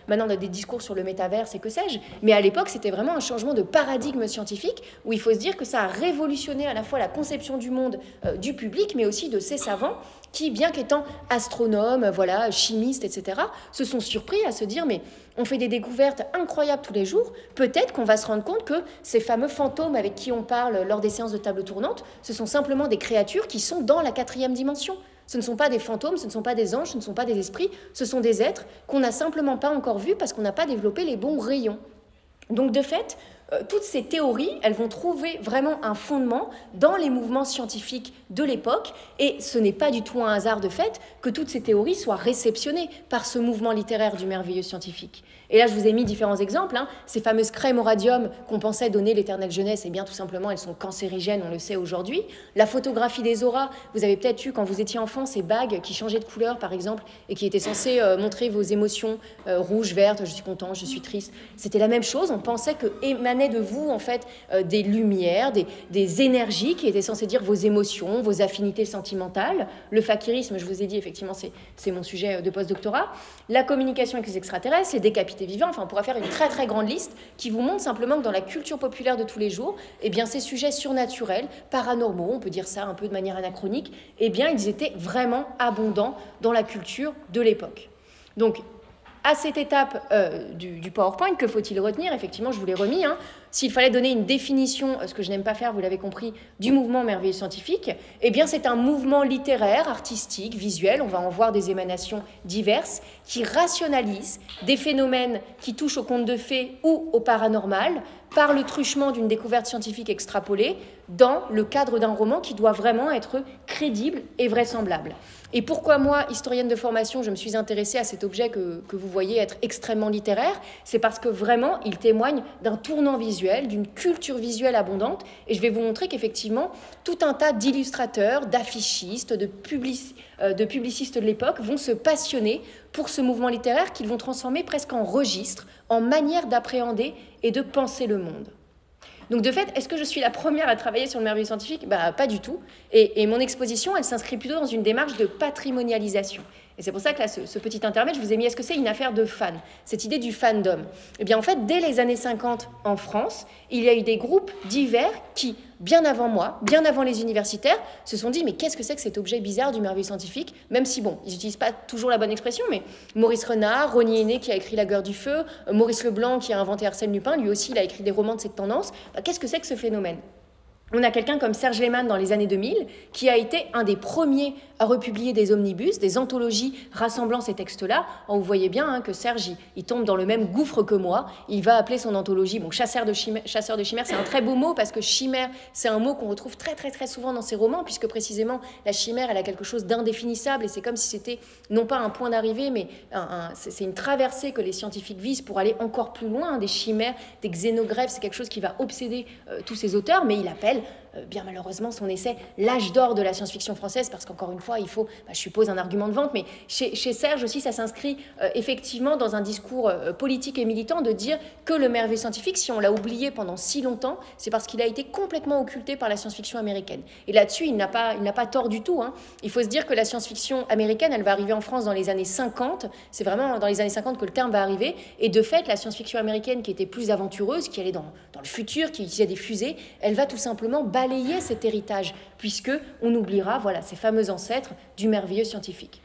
maintenant on a des discours sur le métaverse et que sais-je. Mais à l'époque, c'était vraiment un changement de paradigme scientifique où il faut se dire que ça a révolutionné à la fois la conception du monde du public, mais aussi de ces savants qui, bien qu'étant astronomes, voilà, chimistes, etc., se sont surpris à se dire mais on fait des découvertes incroyables tous les jours, peut-être qu'on va se rendre compte que ces fameux fantômes avec qui on parle lors des séances de table tournante, ce sont simplement des créatures qui sont dans la 4e dimension. Ce ne sont pas des fantômes, ce ne sont pas des anges, ce ne sont pas des esprits, ce sont des êtres qu'on n'a simplement pas encore vus parce qu'on n'a pas développé les bons rayons. Donc de fait, toutes ces théories, elles vont trouver vraiment un fondement dans les mouvements scientifiques de l'époque et ce n'est pas du tout un hasard de fait que toutes ces théories soient réceptionnées par ce mouvement littéraire du merveilleux scientifique. Et là, je vous ai mis différents exemples. Ces fameuses crèmes au radium qu'on pensait donner l'éternelle jeunesse, eh bien tout simplement, elles sont cancérigènes, on le sait aujourd'hui. La photographie des auras, vous avez peut-être eu quand vous étiez enfant ces bagues qui changeaient de couleur, par exemple, et qui étaient censées montrer vos émotions rouge, verte, je suis content, je suis triste. C'était la même chose, on pensait que émanaient de vous, en fait, des lumières, des énergies qui étaient censées dire vos émotions, vos affinités sentimentales. Le fakirisme, je vous ai dit, effectivement, c'est mon sujet de post-doctorat. La communication avec les extraterrestres, les décapités vivants, enfin, on pourra faire une très très grande liste qui vous montre simplement que dans la culture populaire de tous les jours, eh bien, ces sujets surnaturels, paranormaux, on peut dire ça un peu de manière anachronique, eh bien, ils étaient vraiment abondants dans la culture de l'époque. Donc, à cette étape du PowerPoint, que faut-il retenir? Effectivement, je vous l'ai remis. S'il fallait donner une définition, ce que je n'aime pas faire, vous l'avez compris, du mouvement merveilleux scientifique, eh bien, c'est un mouvement littéraire, artistique, visuel, on va en voir des émanations diverses, qui rationalise des phénomènes qui touchent au conte de fées ou au paranormal, par le truchement d'une découverte scientifique extrapolée, dans le cadre d'un roman qui doit vraiment être crédible et vraisemblable. Et pourquoi moi, historienne de formation, je me suis intéressée à cet objet que vous voyez être extrêmement littéraire? C'est parce que vraiment, il témoigne d'un tournant visuel, d'une culture visuelle abondante. Et je vais vous montrer qu'effectivement, tout un tas d'illustrateurs, d'affichistes, de publicistes de l'époque vont se passionner pour ce mouvement littéraire qu'ils vont transformer presque en registre, en manière d'appréhender et de penser le monde. Donc de fait, est-ce que je suis la première à travailler sur le merveilleux scientifique? Pas du tout. Et mon exposition, elle s'inscrit plutôt dans une démarche de patrimonialisation. Et c'est pour ça que là, ce petit intermède, je vous ai mis, est-ce que c'est une affaire de fans? Cette idée du fandom. Eh bien, en fait, dès les années 50 en France, il y a eu des groupes divers qui, bien avant moi, bien avant les universitaires, se sont dit, mais qu'est-ce que c'est que cet objet bizarre du merveilleux scientifique? Même si, bon, ils n'utilisent pas toujours la bonne expression, mais Maurice Renard, Rosny Aîné qui a écrit La Guerre du Feu, Maurice Leblanc qui a inventé Arsène Lupin, lui aussi, il a écrit des romans de cette tendance. Qu'est-ce que c'est que ce phénomène? on a quelqu'un comme Serge Lehmann dans les années 2000 qui a été un des premiers à republier des omnibus, des anthologies rassemblant ces textes-là. Vous voyez bien hein, que Serge, il tombe dans le même gouffre que moi. Il va appeler son anthologie chasseur de chimères. C'est un très beau mot parce que chimère, c'est un mot qu'on retrouve très très très souvent dans ses romans puisque précisément la chimère, elle a quelque chose d'indéfinissable et c'est comme si c'était non pas un point d'arrivée mais c'est une traversée que les scientifiques visent pour aller encore plus loin. Des chimères, des xénogreffes, c'est quelque chose qui va obséder tous ces auteurs, mais il appelle bien malheureusement son essai l'âge d'or de la science-fiction française parce qu'encore une fois il faut, je suppose, un argument de vente, mais chez Serge aussi ça s'inscrit effectivement dans un discours politique et militant de dire que le merveilleux scientifique, si on l'a oublié pendant si longtemps, c'est parce qu'il a été complètement occulté par la science-fiction américaine. Et là-dessus il n'a pas tort du tout hein. Il faut se dire que la science-fiction américaine, elle va arriver en France dans les années 50, c'est vraiment dans les années 50 que le terme va arriver, et de fait la science-fiction américaine qui était plus aventureuse, qui allait dans le futur, qui utilisait des fusées, elle va tout simplement balayer cet héritage, puisqu'on oubliera ces fameux ancêtres du merveilleux scientifique.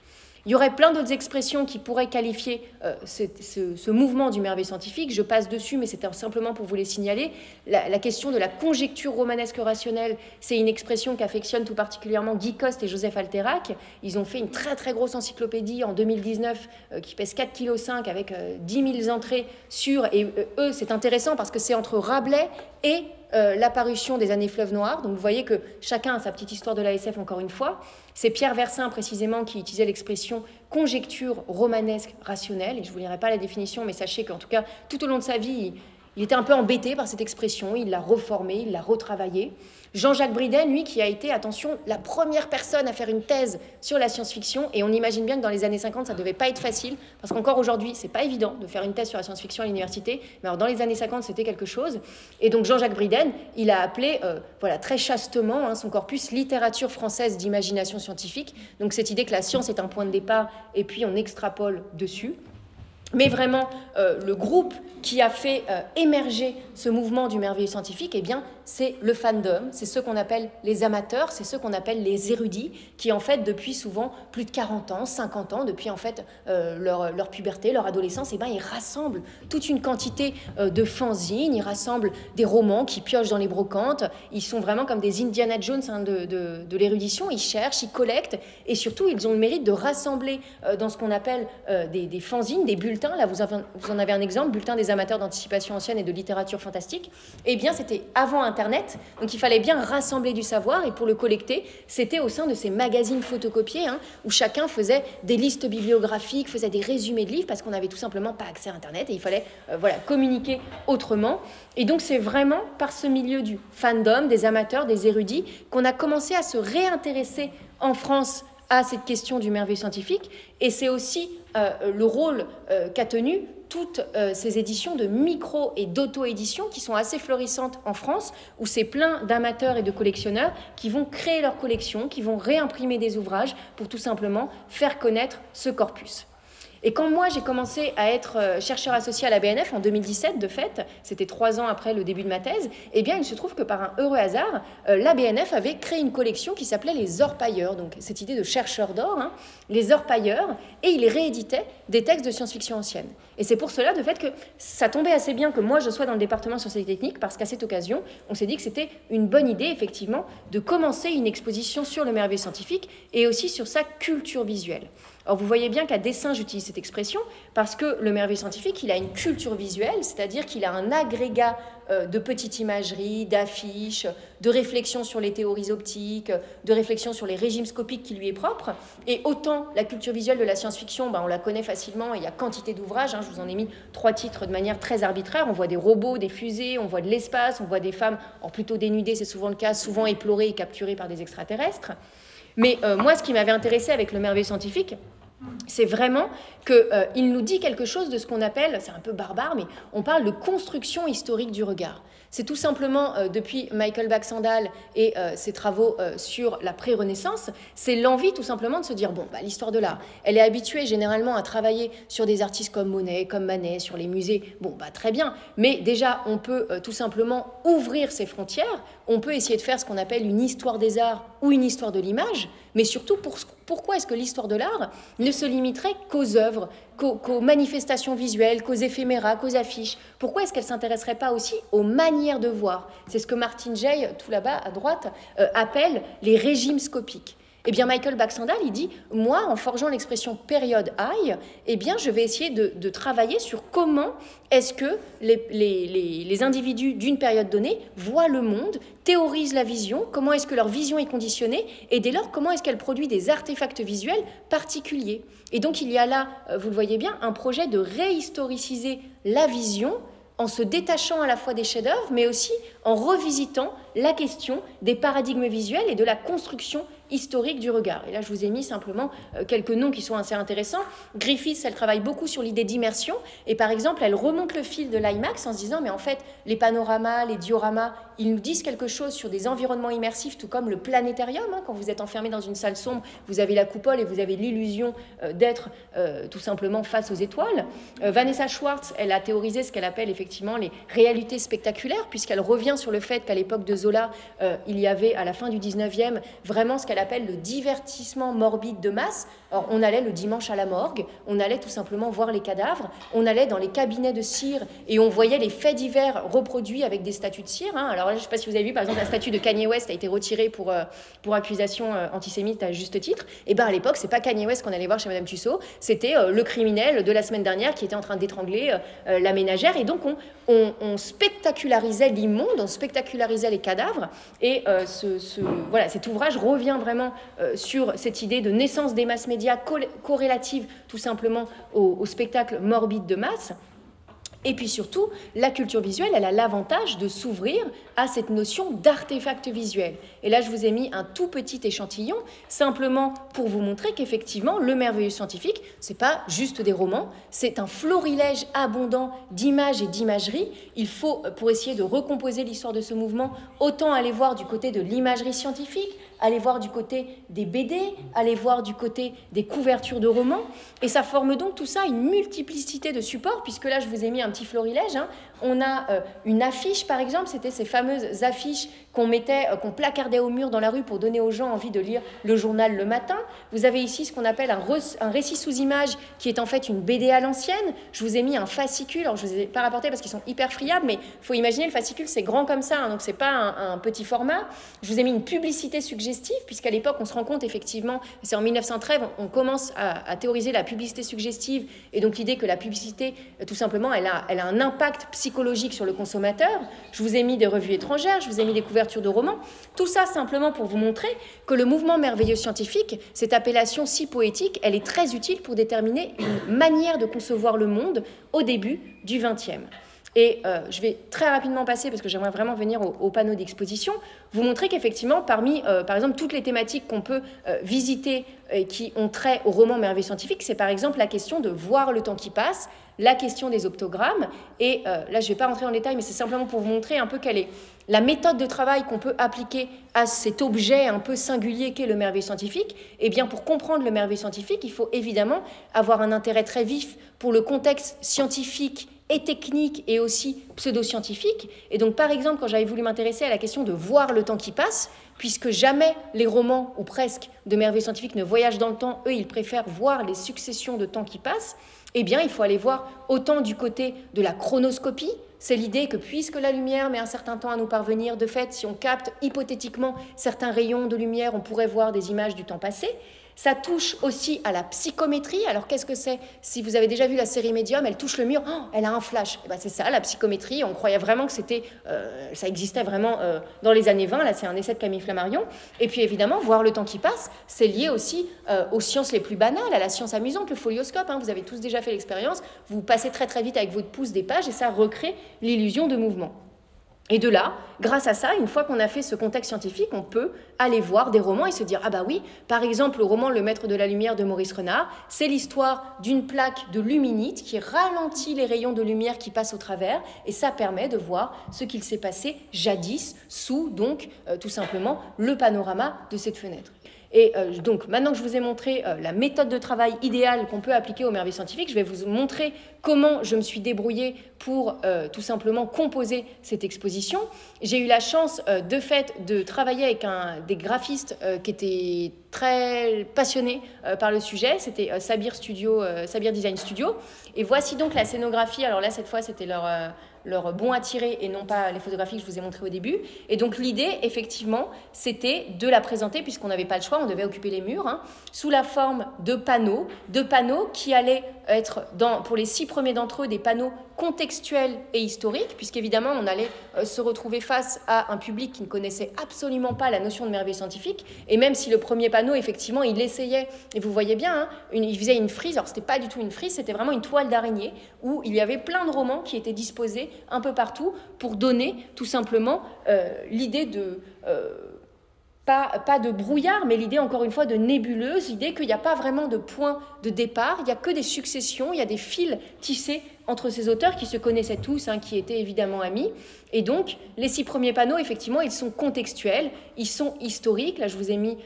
Il y aurait plein d'autres expressions qui pourraient qualifier ce mouvement du merveilleux scientifique. Je passe dessus, mais c'était simplement pour vous les signaler. La question de la conjecture romanesque rationnelle, c'est une expression qu'affectionnent tout particulièrement Guy Coste et Joseph Alterac. Ils ont fait une très très grosse encyclopédie en 2019 qui pèse 4,5 kg avec 10 000 entrées sur... Et eux, c'est intéressant parce que c'est entre Rabelais et l'apparition des années fleuves noirs. Donc vous voyez que chacun a sa petite histoire de l'ASF encore une fois. C'est Pierre Versin précisément qui utilisait l'expression conjecture romanesque rationnelle. Et je ne vous lirai pas la définition, mais sachez qu'en tout cas, tout au long de sa vie, il était un peu embêté par cette expression. Il l'a reformée, il l'a retravaillée. Jean-Jacques Briden, lui, qui a été, attention, la première personne à faire une thèse sur la science-fiction. Et on imagine bien que dans les années 50, ça ne devait pas être facile, parce qu'encore aujourd'hui, ce n'est pas évident de faire une thèse sur la science-fiction à l'université. Mais alors, dans les années 50, c'était quelque chose. Et donc, Jean-Jacques Briden, il a appelé, très chastement, son corpus littérature française d'imagination scientifique. Donc, cette idée que la science est un point de départ, et puis on extrapole dessus. Mais vraiment, le groupe qui a fait émerger ce mouvement du merveilleux scientifique, eh bien, c'est le fandom, c'est ceux qu'on appelle les amateurs, c'est ceux qu'on appelle les érudits, qui en fait, depuis souvent plus de 40 ans, 50 ans, depuis en fait leur puberté, leur adolescence, eh bien, ils rassemblent toute une quantité de fanzines, ils rassemblent des romans qui piochent dans les brocantes, ils sont vraiment comme des Indiana Jones de l'érudition, ils cherchent, ils collectent, et surtout, ils ont le mérite de rassembler dans ce qu'on appelle des fanzines, des bulletins. Là, vous en avez un exemple, bulletin des amateurs d'anticipation ancienne et de littérature fantastique. Eh bien, c'était avant Internet, donc il fallait bien rassembler du savoir, et pour le collecter, c'était au sein de ces magazines photocopiés, où chacun faisait des listes bibliographiques, faisait des résumés de livres, parce qu'on n'avait tout simplement pas accès à Internet, et il fallait communiquer autrement. Et donc, c'est vraiment par ce milieu du fandom, des amateurs, des érudits, qu'on a commencé à se réintéresser en France à cette question du merveilleux scientifique, et c'est aussi le rôle qu'a tenu toutes ces éditions de micro et d'auto-édition qui sont assez florissantes en France, où c'est plein d'amateurs et de collectionneurs qui vont créer leur collection, qui vont réimprimer des ouvrages pour tout simplement faire connaître ce corpus. Et quand moi, j'ai commencé à être chercheur associé à la BNF en 2017, de fait, c'était 3 ans après le début de ma thèse, eh bien, il se trouve que par un heureux hasard, la BNF avait créé une collection qui s'appelait les orpailleurs, donc cette idée de chercheurs d'or, les orpailleurs, et il rééditait des textes de science-fiction ancienne. Et c'est pour cela, de fait, que ça tombait assez bien que moi, je sois dans le département sciences et techniques, parce qu'à cette occasion, on s'est dit que c'était une bonne idée, effectivement, de commencer une exposition sur le merveilleux scientifique et aussi sur sa culture visuelle. Alors, vous voyez bien qu'à dessein, j'utilise cette expression parce que le merveilleux scientifique, il a une culture visuelle, c'est-à-dire qu'il a un agrégat de petite imagerie, d'affiches, de réflexions sur les théories optiques, de réflexions sur les régimes scopiques qui lui est propre. Et autant la culture visuelle de la science-fiction, on la connaît facilement, et il y a quantité d'ouvrages, je vous en ai mis 3 titres de manière très arbitraire. On voit des robots, des fusées, on voit de l'espace, on voit des femmes, plutôt dénudées, c'est souvent le cas, souvent éplorées et capturées par des extraterrestres. Mais moi, ce qui m'avait intéressé avec le merveilleux scientifique, c'est vraiment qu'il nous dit quelque chose de ce qu'on appelle, c'est un peu barbare, mais on parle de construction historique du regard. C'est tout simplement, depuis Michael Baxandall et ses travaux sur la pré-Renaissance, c'est l'envie tout simplement de se dire, l'histoire de l'art, elle est habituée généralement à travailler sur des artistes comme Monet, comme Manet, sur les musées, très bien, mais déjà, on peut tout simplement ouvrir ses frontières, on peut essayer de faire ce qu'on appelle une histoire des arts ou une histoire de l'image, mais surtout, pourquoi est-ce que l'histoire de l'art ne se limiterait qu'aux œuvres, qu'aux manifestations visuelles, qu'aux éphéméras, qu'aux affiches? Pourquoi est-ce qu'elle ne s'intéresserait pas aussi aux manière de voir. C'est ce que Martin Jay, tout là-bas à droite, appelle les régimes scopiques. Eh bien, Michael Baxandall, il dit, moi, en forgeant l'expression période I, eh bien, je vais essayer de travailler sur comment est-ce que les individus d'une période donnée voient le monde, théorisent la vision, comment est-ce que leur vision est conditionnée, et dès lors, comment est-ce qu'elle produit des artefacts visuels particuliers. Et donc, il y a là, vous le voyez bien, un projet de réhistoriciser la vision en se détachant à la fois des chefs-d'œuvre, mais aussi en revisitant la question des paradigmes visuels et de la construction historique du regard. Et là, je vous ai mis simplement quelques noms qui sont assez intéressants. Griffiths, elle travaille beaucoup sur l'idée d'immersion, et par exemple, elle remonte le fil de l'IMAX en se disant, mais en fait, les panoramas, les dioramas, ils nous disent quelque chose sur des environnements immersifs, tout comme le planétarium. Quand vous êtes enfermé dans une salle sombre, vous avez la coupole et vous avez l'illusion d'être tout simplement face aux étoiles. Vanessa Schwartz, elle a théorisé ce qu'elle appelle effectivement les réalités spectaculaires, puisqu'elle revient sur le fait qu'à l'époque de Zola, il y avait à la fin du 19e vraiment ce qu'elle appelle le divertissement morbide de masse. Alors, on allait le dimanche à la morgue, on allait tout simplement voir les cadavres, on allait dans les cabinets de cire et on voyait les faits divers reproduits avec des statues de cire. Alors là, je ne sais pas si vous avez vu, par exemple, la statue de Kanye West a été retirée pour accusation antisémite à juste titre. Et bien à l'époque, c'est pas Kanye West qu'on allait voir chez Madame Tussaud, c'était le criminel de la semaine dernière qui était en train d'étrangler la ménagère. Et donc on spectacularisait l'immonde, on spectacularisait les cadavres. Et voilà, cet ouvrage revient vraiment sur cette idée de naissance des masses médias corrélative tout simplement au spectacle morbide de masse. Et puis surtout, la culture visuelle, elle a l'avantage de s'ouvrir à cette notion d'artefact visuel. Et là, je vous ai mis un tout petit échantillon, simplement pour vous montrer qu'effectivement, le merveilleux scientifique, c'est pas juste des romans, c'est un florilège abondant d'images et d'imagerie. Il faut, pour essayer de recomposer l'histoire de ce mouvement, autant aller voir du côté de l'imagerie scientifique, aller voir du côté des BD, aller voir du côté des couvertures de romans. Et ça forme donc tout ça une multiplicité de supports, puisque là, je vous ai mis un petit florilège. On a une affiche, par exemple, c'était ces fameuses affiches qu'on placardait au mur dans la rue pour donner aux gens envie de lire le journal le matin. Vous avez ici ce qu'on appelle un récit sous image, qui est en fait une BD à l'ancienne. Je vous ai mis un fascicule, alors je ne vous ai pas rapporté parce qu'ils sont hyper friables, mais il faut imaginer, le fascicule, c'est grand comme ça, donc ce n'est pas un petit format. Je vous ai mis une publicité suggestive, puisqu'à l'époque, on se rend compte effectivement, c'est en 1913, on commence à théoriser la publicité suggestive, et donc l'idée que la publicité, tout simplement, elle a un impact psychologique sur le consommateur. Je vous ai mis des revues étrangères, je vous ai mis des couvertures de romans, tout ça simplement pour vous montrer que le mouvement merveilleux scientifique, cette appellation si poétique, elle est très utile pour déterminer une manière de concevoir le monde au début du XXe. Et je vais très rapidement passer, parce que j'aimerais vraiment venir au panneau d'exposition, vous montrer qu'effectivement, parmi, par exemple, toutes les thématiques qu'on peut visiter et qui ont trait au roman merveilleux scientifique, c'est par exemple la question de voir le temps qui passe, la question des optogrammes. Et là, je ne vais pas rentrer en détail, mais c'est simplement pour vous montrer un peu quelle est la méthode de travail qu'on peut appliquer à cet objet un peu singulier qu'est le merveilleux scientifique. Eh bien, pour comprendre le merveilleux scientifique, il faut évidemment avoir un intérêt très vif pour le contexte scientifique et technique et aussi pseudo-scientifique. Et donc, par exemple, quand j'avais voulu m'intéresser à la question de voir le temps qui passe, puisque jamais les romans, ou presque, de merveilleux scientifiques ne voyagent dans le temps, eux, ils préfèrent voir les successions de temps qui passent, eh bien, il faut aller voir autant du côté de la chronoscopie. C'est l'idée que puisque la lumière met un certain temps à nous parvenir, de fait, si on capte hypothétiquement certains rayons de lumière, on pourrait voir des images du temps passé. Ça touche aussi à la psychométrie. Alors, qu'est-ce que c'est? Si vous avez déjà vu la série Medium, elle touche le mur, oh, elle a un flash. Et ben, c'est ça, la psychométrie. On croyait vraiment que ça existait vraiment dans les années 20. Là, c'est un essai de Camille Flammarion. Et puis, évidemment, voir le temps qui passe, c'est lié aussi aux sciences les plus banales, à la science amusante, le folioscope. Vous avez tous déjà fait l'expérience. Vous passez très, très vite avec votre pouce des pages et ça recrée l'illusion de mouvement. Et de là, grâce à ça, une fois qu'on a fait ce contexte scientifique, on peut aller voir des romans et se dire « Ah bah oui, par exemple, le roman Le Maître de la Lumière de Maurice Renard, c'est l'histoire d'une plaque de luminite qui ralentit les rayons de lumière qui passent au travers et ça permet de voir ce qu'il s'est passé jadis sous, donc, tout simplement, le panorama de cette fenêtre. » Et donc, maintenant que je vous ai montré la méthode de travail idéale qu'on peut appliquer au merveilleux scientifique, je vais vous montrer comment je me suis débrouillée pour tout simplement composer cette exposition. J'ai eu la chance, de fait, de travailler avec des graphistes qui étaient très passionné par le sujet. C'était Sabir Design Studio. Et voici donc la scénographie. Alors là, cette fois, c'était leur bon à tirer et non pas les photographies que je vous ai montrées au début. Et donc l'idée, effectivement, c'était de la présenter, puisqu'on n'avait pas le choix, on devait occuper les murs, hein, sous la forme de panneaux qui allaient être, pour les 6 premiers d'entre eux, des panneaux contextuels et historiques, puisqu'évidemment, on allait se retrouver face à un public qui ne connaissait absolument pas la notion de merveille scientifique. Et même si le premier panneau, effectivement, il essayait, et vous voyez bien, hein, il faisait une frise, alors c'était pas du tout une frise, c'était vraiment une toile d'araignée, où il y avait plein de romans qui étaient disposés un peu partout pour donner tout simplement l'idée de... pas de brouillard, mais l'idée, encore une fois, de nébuleuse, l'idée qu'il n'y a pas vraiment de point de départ, il n'y a que des successions, il y a des fils tissés entre ces auteurs qui se connaissaient tous, hein, qui étaient évidemment amis. Et donc, les 6 premiers panneaux, effectivement, ils sont contextuels, ils sont historiques. Là, je vous ai mis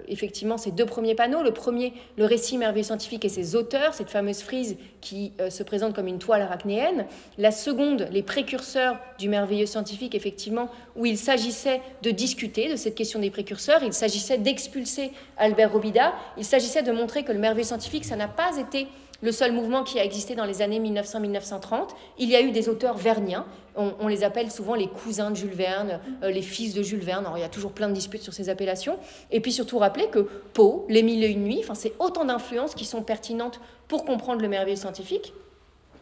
effectivement ces 2 premiers panneaux. Le premier, le récit merveilleux scientifique et ses auteurs, cette fameuse frise qui se présente comme une toile arachnéenne. La seconde, les précurseurs du merveilleux scientifique, effectivement, où il s'agissait de discuter de cette question des précurseurs, il s'agissait d'expulser Albert Robida, il s'agissait de montrer que le merveilleux scientifique, ça n'a pas été le seul mouvement qui a existé dans les années 1900-1930. Il y a eu des auteurs verniens, on les appelle souvent les cousins de Jules Verne, les fils de Jules Verne. Alors, il y a toujours plein de disputes sur ces appellations. Et puis surtout rappeler que Poe, Les Mille et une nuits, c'est autant d'influences qui sont pertinentes pour comprendre le merveilleux scientifique.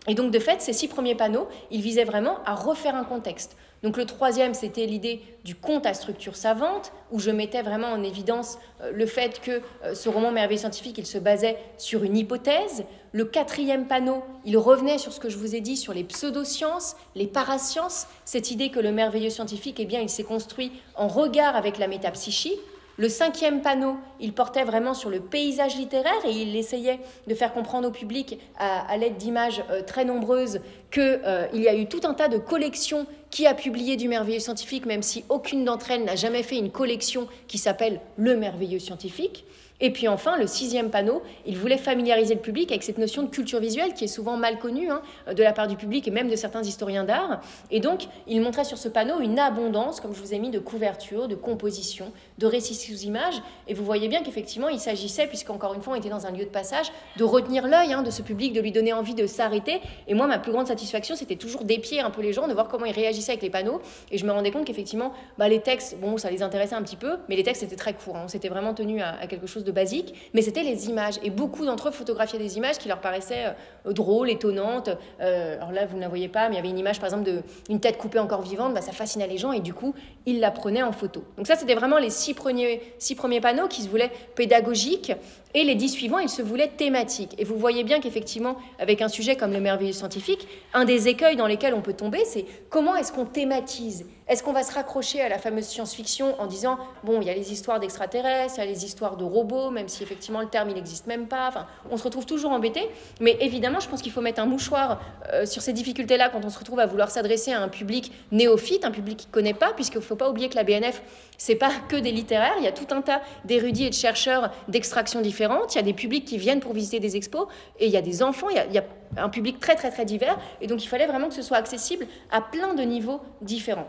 Et donc, de fait, ces 6 premiers panneaux, ils visaient vraiment à refaire un contexte. Donc, le troisième, c'était l'idée du conte à structure savante, où je mettais vraiment en évidence le fait que ce roman merveilleux scientifique, il se basait sur une hypothèse. Le 4e panneau, il revenait sur ce que je vous ai dit, sur les pseudosciences, les parasciences, cette idée que le merveilleux scientifique, eh bien, il s'est construit en regard avec la métapsychie. Le 5e panneau, il portait vraiment sur le paysage littéraire et il essayait de faire comprendre au public, à l'aide d'images très nombreuses, qu'il y a eu tout un tas de collections qui a publié du merveilleux scientifique, même si aucune d'entre elles n'a jamais fait une collection qui s'appelle Le merveilleux scientifique. Et puis enfin, le 6e panneau, il voulait familiariser le public avec cette notion de culture visuelle qui est souvent mal connue de la part du public et même de certains historiens d'art. Et donc, il montrait sur ce panneau une abondance, comme je vous ai mis, de couverture, de composition, de récits sous images. Et vous voyez bien qu'effectivement, il s'agissait, puisqu'encore une fois, on était dans un lieu de passage, de retenir l'œil de ce public, de lui donner envie de s'arrêter. Et moi, ma plus grande satisfaction, c'était toujours d'épier un peu les gens, de voir comment ils réagissaient avec les panneaux. Et je me rendais compte qu'effectivement, les textes, bon, ça les intéressait un petit peu, mais les textes étaient très courts. On s'était vraiment tenu à quelque chose de basique, mais c'était les images. Et beaucoup d'entre eux photographiaient des images qui leur paraissaient drôles, étonnantes. Alors là, vous ne la voyez pas, mais il y avait une image, par exemple, d'une tête coupée encore vivante. Ça fascinait les gens et du coup, ils la prenaient en photo. Donc ça, c'était vraiment les 6 premiers panneaux qui se voulaient pédagogiques. Et les 10 suivants, ils se voulaient thématiques. Et vous voyez bien qu'effectivement, avec un sujet comme le merveilleux scientifique, un des écueils dans lesquels on peut tomber, c'est comment est-ce qu'on thématise? Est-ce qu'on va se raccrocher à la fameuse science-fiction en disant, bon, il y a les histoires d'extraterrestres, il y a les histoires de robots, même si effectivement le terme, il n'existe même pas. Enfin, on se retrouve toujours embêté. Mais évidemment, je pense qu'il faut mettre un mouchoir sur ces difficultés-là quand on se retrouve à vouloir s'adresser à un public néophyte, un public qui ne connaît pas, puisqu'il ne faut pas oublier que la BNF, c'est pas que des littéraires. Il y a tout un tas d'érudits et de chercheurs d'extraction différentes. Il y a des publics qui viennent pour visiter des expos et il y a des enfants. Il y a un public très, très, très divers. Et donc, il fallait vraiment que ce soit accessible à plein de niveaux différents.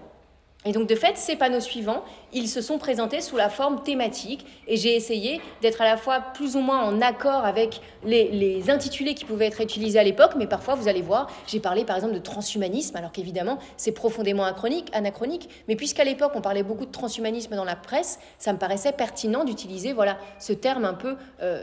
Et donc, de fait, ces panneaux suivants, ils se sont présentés sous la forme thématique et j'ai essayé d'être à la fois plus ou moins en accord avec les intitulés qui pouvaient être utilisés à l'époque, mais parfois, vous allez voir, j'ai parlé par exemple de transhumanisme, alors qu'évidemment, c'est profondément anachronique, mais puisqu'à l'époque, on parlait beaucoup de transhumanisme dans la presse, ça me paraissait pertinent d'utiliser ce terme un peu,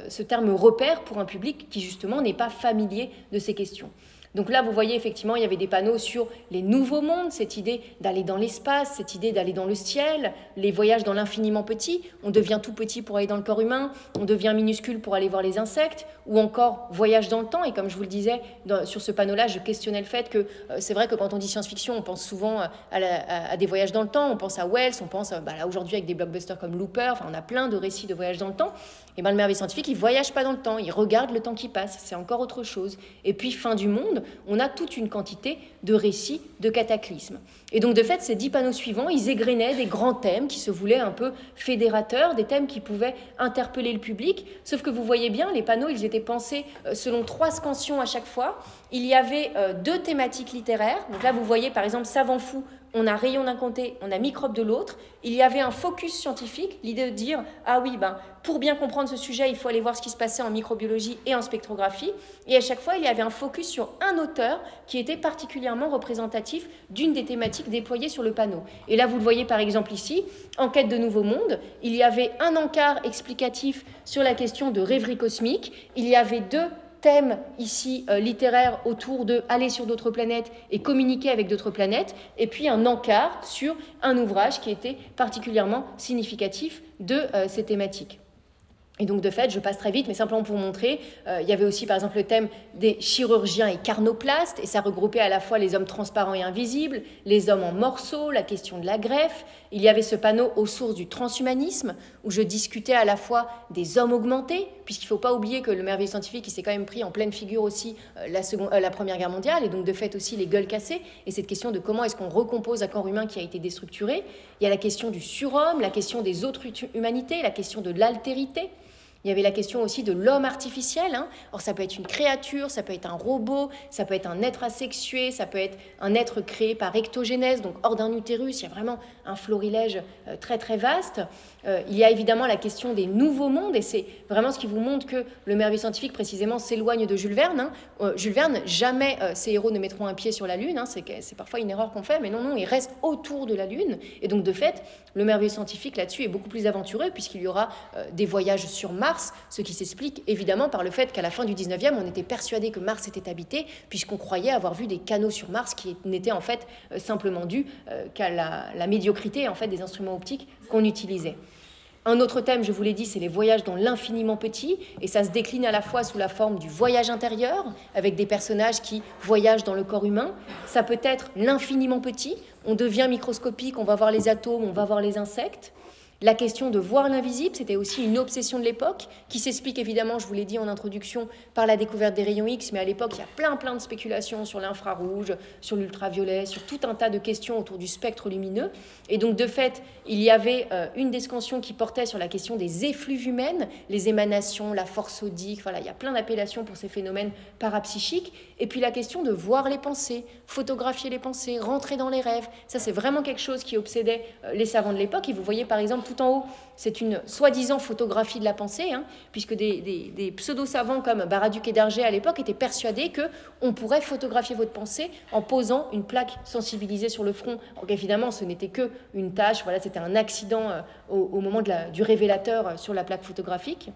ce terme repère pour un public qui justement n'est pas familier de ces questions. Donc là, vous voyez, effectivement, il y avait des panneaux sur les nouveaux mondes, cette idée d'aller dans l'espace, cette idée d'aller dans le ciel, les voyages dans l'infiniment petit. On devient tout petit pour aller dans le corps humain, on devient minuscule pour aller voir les insectes, ou encore voyage dans le temps. Et comme je vous le disais, sur ce panneau-là, je questionnais le fait que c'est vrai que quand on dit science-fiction, on pense souvent à des voyages dans le temps, on pense à Wells, on pense là aujourd'hui avec des blockbusters comme Looper, enfin on a plein de récits de voyages dans le temps. Et le merveilleux scientifique, il ne voyage pas dans le temps, il regarde le temps qui passe, c'est encore autre chose. Et puis, fin du monde, on a toute une quantité de récits, de cataclysmes. Et donc, de fait, ces 10 panneaux suivants, ils égrenaient des grands thèmes qui se voulaient un peu fédérateurs, des thèmes qui pouvaient interpeller le public. Sauf que vous voyez bien, les panneaux, ils étaient pensés selon 3 scansions à chaque fois. Il y avait 2 thématiques littéraires. Donc là, vous voyez, par exemple, Savant fou, on a rayon d'un côté, on a microbe de l'autre. Il y avait un focus scientifique, l'idée de dire « Ah oui, pour bien comprendre ce sujet, il faut aller voir ce qui se passait en microbiologie et en spectrographie. » Et à chaque fois, il y avait un focus sur un auteur qui était particulièrement représentatif d'une des thématiques déployées sur le panneau. Et là, vous le voyez par exemple ici, en quête de nouveaux mondes, il y avait un encart explicatif sur la question de rêverie cosmique, il y avait 2 thème ici littéraire autour de aller sur d'autres planètes et communiquer avec d'autres planètes, et puis un encart sur un ouvrage qui était particulièrement significatif de ces thématiques. Et donc, de fait, je passe très vite, mais simplement pour vous montrer, il y avait aussi, par exemple, le thème des chirurgiens et carnoplastes, et ça regroupait à la fois les hommes transparents et invisibles, les hommes en morceaux, la question de la greffe. Il y avait ce panneau aux sources du transhumanisme, où je discutais à la fois des hommes augmentés, puisqu'il ne faut pas oublier que le merveilleux scientifique, il s'est quand même pris en pleine figure aussi la Première Guerre mondiale, et donc, de fait, aussi les gueules cassées, et cette question de comment est-ce qu'on recompose un corps humain qui a été déstructuré. Il y a la question du surhomme, la question des autres humanités, la question de l'altérité. Il y avait la question aussi de l'homme artificiel. Or, ça peut être une créature, ça peut être un robot, ça peut être un être asexué, ça peut être un être créé par ectogénèse, donc hors d'un utérus. Il y a vraiment un florilège très très vaste. Il y a évidemment la question des nouveaux mondes, et c'est vraiment ce qui vous montre que le merveilleux scientifique, précisément, s'éloigne de Jules Verne. Jules Verne, jamais ses héros ne mettront un pied sur la Lune. C'est parfois une erreur qu'on fait, mais non, ils restent autour de la Lune. Et donc, de fait, le merveilleux scientifique, là-dessus, est beaucoup plus aventureux, puisqu'il y aura des voyages sur Mars, ce qui s'explique évidemment par le fait qu'à la fin du 19e, on était persuadé que Mars était habité, puisqu'on croyait avoir vu des canaux sur Mars qui n'étaient en fait simplement dus qu'à la médiocrité en fait, des instruments optiques qu'on utilisait. Un autre thème, je vous l'ai dit, c'est les voyages dans l'infiniment petit, et ça se décline à la fois sous la forme du voyage intérieur, avec des personnages qui voyagent dans le corps humain. Ça peut être l'infiniment petit, on devient microscopique, on va voir les atomes, on va voir les insectes. La question de voir l'invisible, c'était aussi une obsession de l'époque, qui s'explique évidemment, je vous l'ai dit en introduction, par la découverte des rayons X, mais à l'époque, il y a plein de spéculations sur l'infrarouge, sur l'ultraviolet, sur tout un tas de questions autour du spectre lumineux. Et donc, de fait, il y avait une des scansions qui portait sur la question des effluves humaines, les émanations, la force odique, voilà, il y a plein d'appellations pour ces phénomènes parapsychiques. Et puis la question de voir les pensées, photographier les pensées, rentrer dans les rêves, ça c'est vraiment quelque chose qui obsédait les savants de l'époque. Et vous voyez par exemple tout en haut, c'est une soi-disant photographie de la pensée, puisque des pseudo-savants comme Baraduc et Darget à l'époque étaient persuadés qu'on pourrait photographier votre pensée en posant une plaque sensibilisée sur le front. Donc évidemment, ce n'était qu'une tâche, voilà, c'était un accident au moment du révélateur sur la plaque photographique.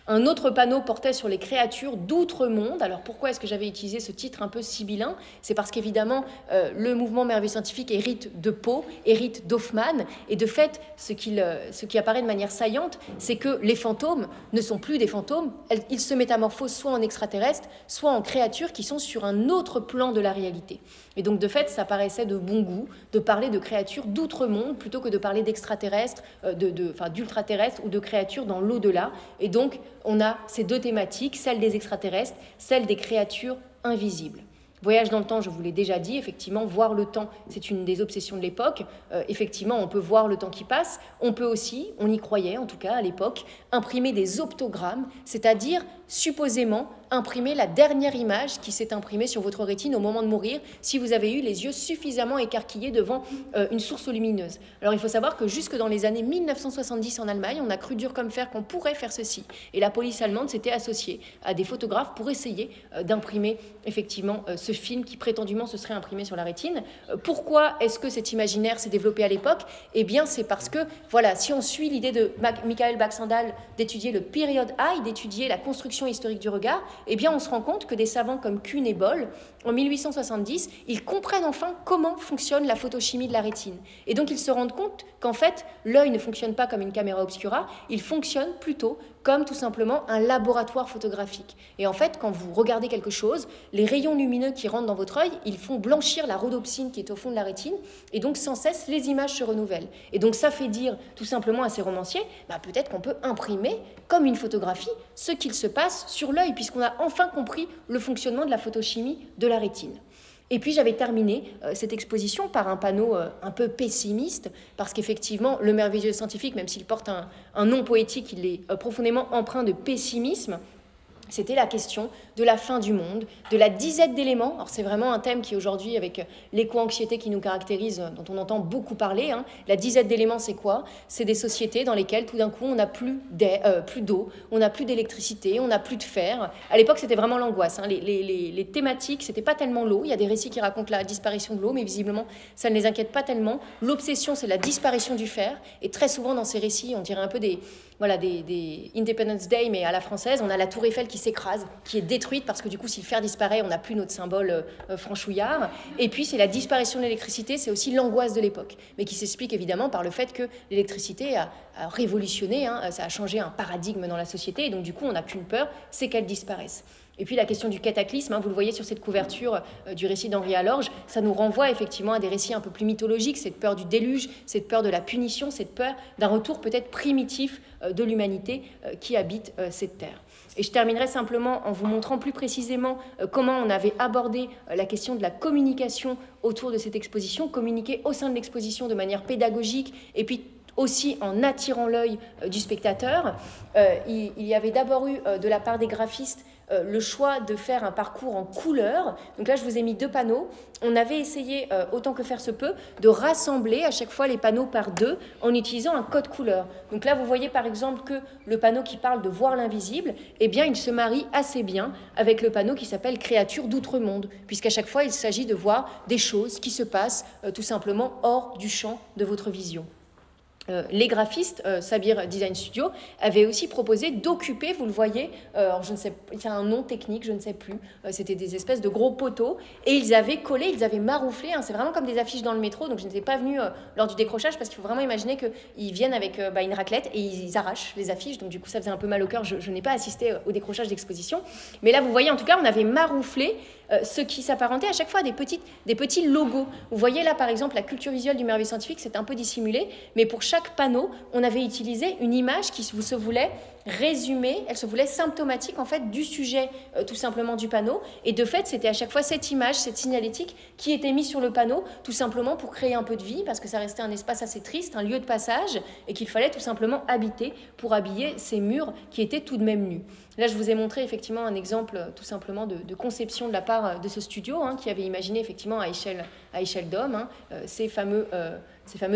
Un autre panneau portait sur les créatures d'outre-monde. Alors pourquoi est-ce que j'avais utilisé ce titre un peu sibyllin? C'est parce qu'évidemment, le mouvement merveilleux scientifique hérite de Poe, hérite d'Hoffmann, et de fait, ce qui apparaît de manière saillante, c'est que les fantômes ne sont plus des fantômes, ils se métamorphosent soit en extraterrestres, soit en créatures qui sont sur un autre plan de la réalité. Et donc, de fait, ça paraissait de bon goût de parler de créatures d'outre-monde plutôt que de parler d'extraterrestres, d'ultraterrestres ou de créatures dans l'au-delà. Et donc, on a ces deux thématiques, celle des extraterrestres, celle des créatures invisibles. Voyage dans le temps, je vous l'ai déjà dit, effectivement, voir le temps, c'est une des obsessions de l'époque. Effectivement, on peut voir le temps qui passe. On peut aussi, on y croyait en tout cas à l'époque, imprimer des optogrammes, c'est-à-dire supposément imprimer la dernière image qui s'est imprimée sur votre rétine au moment de mourir si vous avez eu les yeux suffisamment écarquillés devant une source lumineuse. Alors il faut savoir que jusque dans les années 1970 en Allemagne, on a cru dur comme fer qu'on pourrait faire ceci. Et la police allemande s'était associée à des photographes pour essayer d'imprimer effectivement ce film qui prétendument se serait imprimé sur la rétine. Pourquoi est-ce que cet imaginaire s'est développé à l'époque? Eh bien c'est parce que, voilà, si on suit l'idée de Michael Baxandal d'étudier le period eye, d'étudier la construction historique du regard, eh bien on se rend compte que des savants comme Kuhn et Boll, en 1870, ils comprennent enfin comment fonctionne la photochimie de la rétine. Et donc ils se rendent compte qu'en fait, l'œil ne fonctionne pas comme une caméra obscura, il fonctionne plutôt comme tout simplement un laboratoire photographique. Et en fait, quand vous regardez quelque chose, les rayons lumineux qui rentrent dans votre œil, ils font blanchir la rhodopsine qui est au fond de la rétine, et donc sans cesse, les images se renouvellent. Et donc ça fait dire tout simplement à ces romanciers, peut-être qu'on peut imprimer, comme une photographie, ce qu'il se passe sur l'œil, puisqu'on a enfin compris le fonctionnement de la photochimie de la rétine. Et puis j'avais terminé cette exposition par un panneau un peu pessimiste, parce qu'effectivement, le merveilleux scientifique, même s'il porte un nom poétique, il est profondément empreint de pessimisme. c'était la question de la fin du monde, de la disette d'éléments. Alors c'est vraiment un thème qui aujourd'hui, avec l'éco-anxiété qui nous caractérise, dont on entend beaucoup parler. Hein. La disette d'éléments, c'est quoi? C'est des sociétés dans lesquelles tout d'un coup on n'a plus d'eau, on n'a plus d'électricité, on n'a plus de fer. À l'époque, c'était vraiment l'angoisse. Hein. Les thématiques, c'était pas tellement l'eau. Il y a des récits qui racontent la disparition de l'eau, mais visiblement, ça ne les inquiète pas tellement. L'obsession, c'est la disparition du fer. Et très souvent dans ces récits, on dirait un peu des Independence Day, mais à la française, on a la tour Eiffel qui s'écrase, qui est détruite, parce que du coup, si le fer disparaît, on n'a plus notre symbole franchouillard. Et puis, c'est la disparition de l'électricité, c'est aussi l'angoisse de l'époque, mais qui s'explique évidemment par le fait que l'électricité a révolutionné, hein, ça a changé un paradigme dans la société, et donc du coup, on n'a qu'une peur, c'est qu'elle disparaisse. Et puis la question du cataclysme, hein, vous le voyez sur cette couverture du récit d'Henri Alorge, ça nous renvoie effectivement à des récits un peu plus mythologiques, cette peur du déluge, cette peur de la punition, cette peur d'un retour peut-être primitif de l'humanité qui habite cette terre. Et je terminerai simplement en vous montrant plus précisément comment on avait abordé la question de la communication autour de cette exposition, communiquer au sein de l'exposition de manière pédagogique et puis aussi en attirant l'œil du spectateur. Il y avait d'abord eu de la part des graphistes le choix de faire un parcours en couleurs. Donc là, je vous ai mis 2 panneaux. On avait essayé, autant que faire se peut, de rassembler à chaque fois les panneaux par 2 en utilisant un code couleur. Donc là, vous voyez par exemple que le panneau qui parle de voir l'invisible, eh bien, il se marie assez bien avec le panneau qui s'appelle Créatures d'outre-monde, puisqu'à chaque fois, il s'agit de voir des choses qui se passent tout simplement hors du champ de votre vision. Les graphistes, Sabir Design Studio, avaient aussi proposé d'occuper, vous le voyez, alors je ne sais, il y a un nom technique, je ne sais plus, c'était des espèces de gros poteaux, et ils avaient collé, ils avaient marouflé, hein, c'est vraiment comme des affiches dans le métro, donc je n'étais pas venue lors du décrochage, parce qu'il faut vraiment imaginer qu'ils viennent avec une raclette et ils arrachent les affiches, donc du coup ça faisait un peu mal au cœur, je n'ai pas assisté au décrochage d'exposition, mais là vous voyez en tout cas on avait marouflé ce qui s'apparentait à chaque fois à des petits logos. Vous voyez là par exemple la culture visuelle du merveille scientifique, c'est un peu dissimulé, mais pour chaque panneau, on avait utilisé une image qui se voulait résumée, elle se voulait symptomatique en fait du sujet tout simplement du panneau, et de fait c'était à chaque fois cette image, cette signalétique qui était mise sur le panneau tout simplement pour créer un peu de vie, parce que ça restait un espace assez triste, un lieu de passage, et qu'il fallait tout simplement habiter pour habiller ces murs qui étaient tout de même nus. Là, je vous ai montré effectivement un exemple tout simplement de conception de la part de ce studio, hein, qui avait imaginé effectivement à échelle d'homme, hein, ces fameux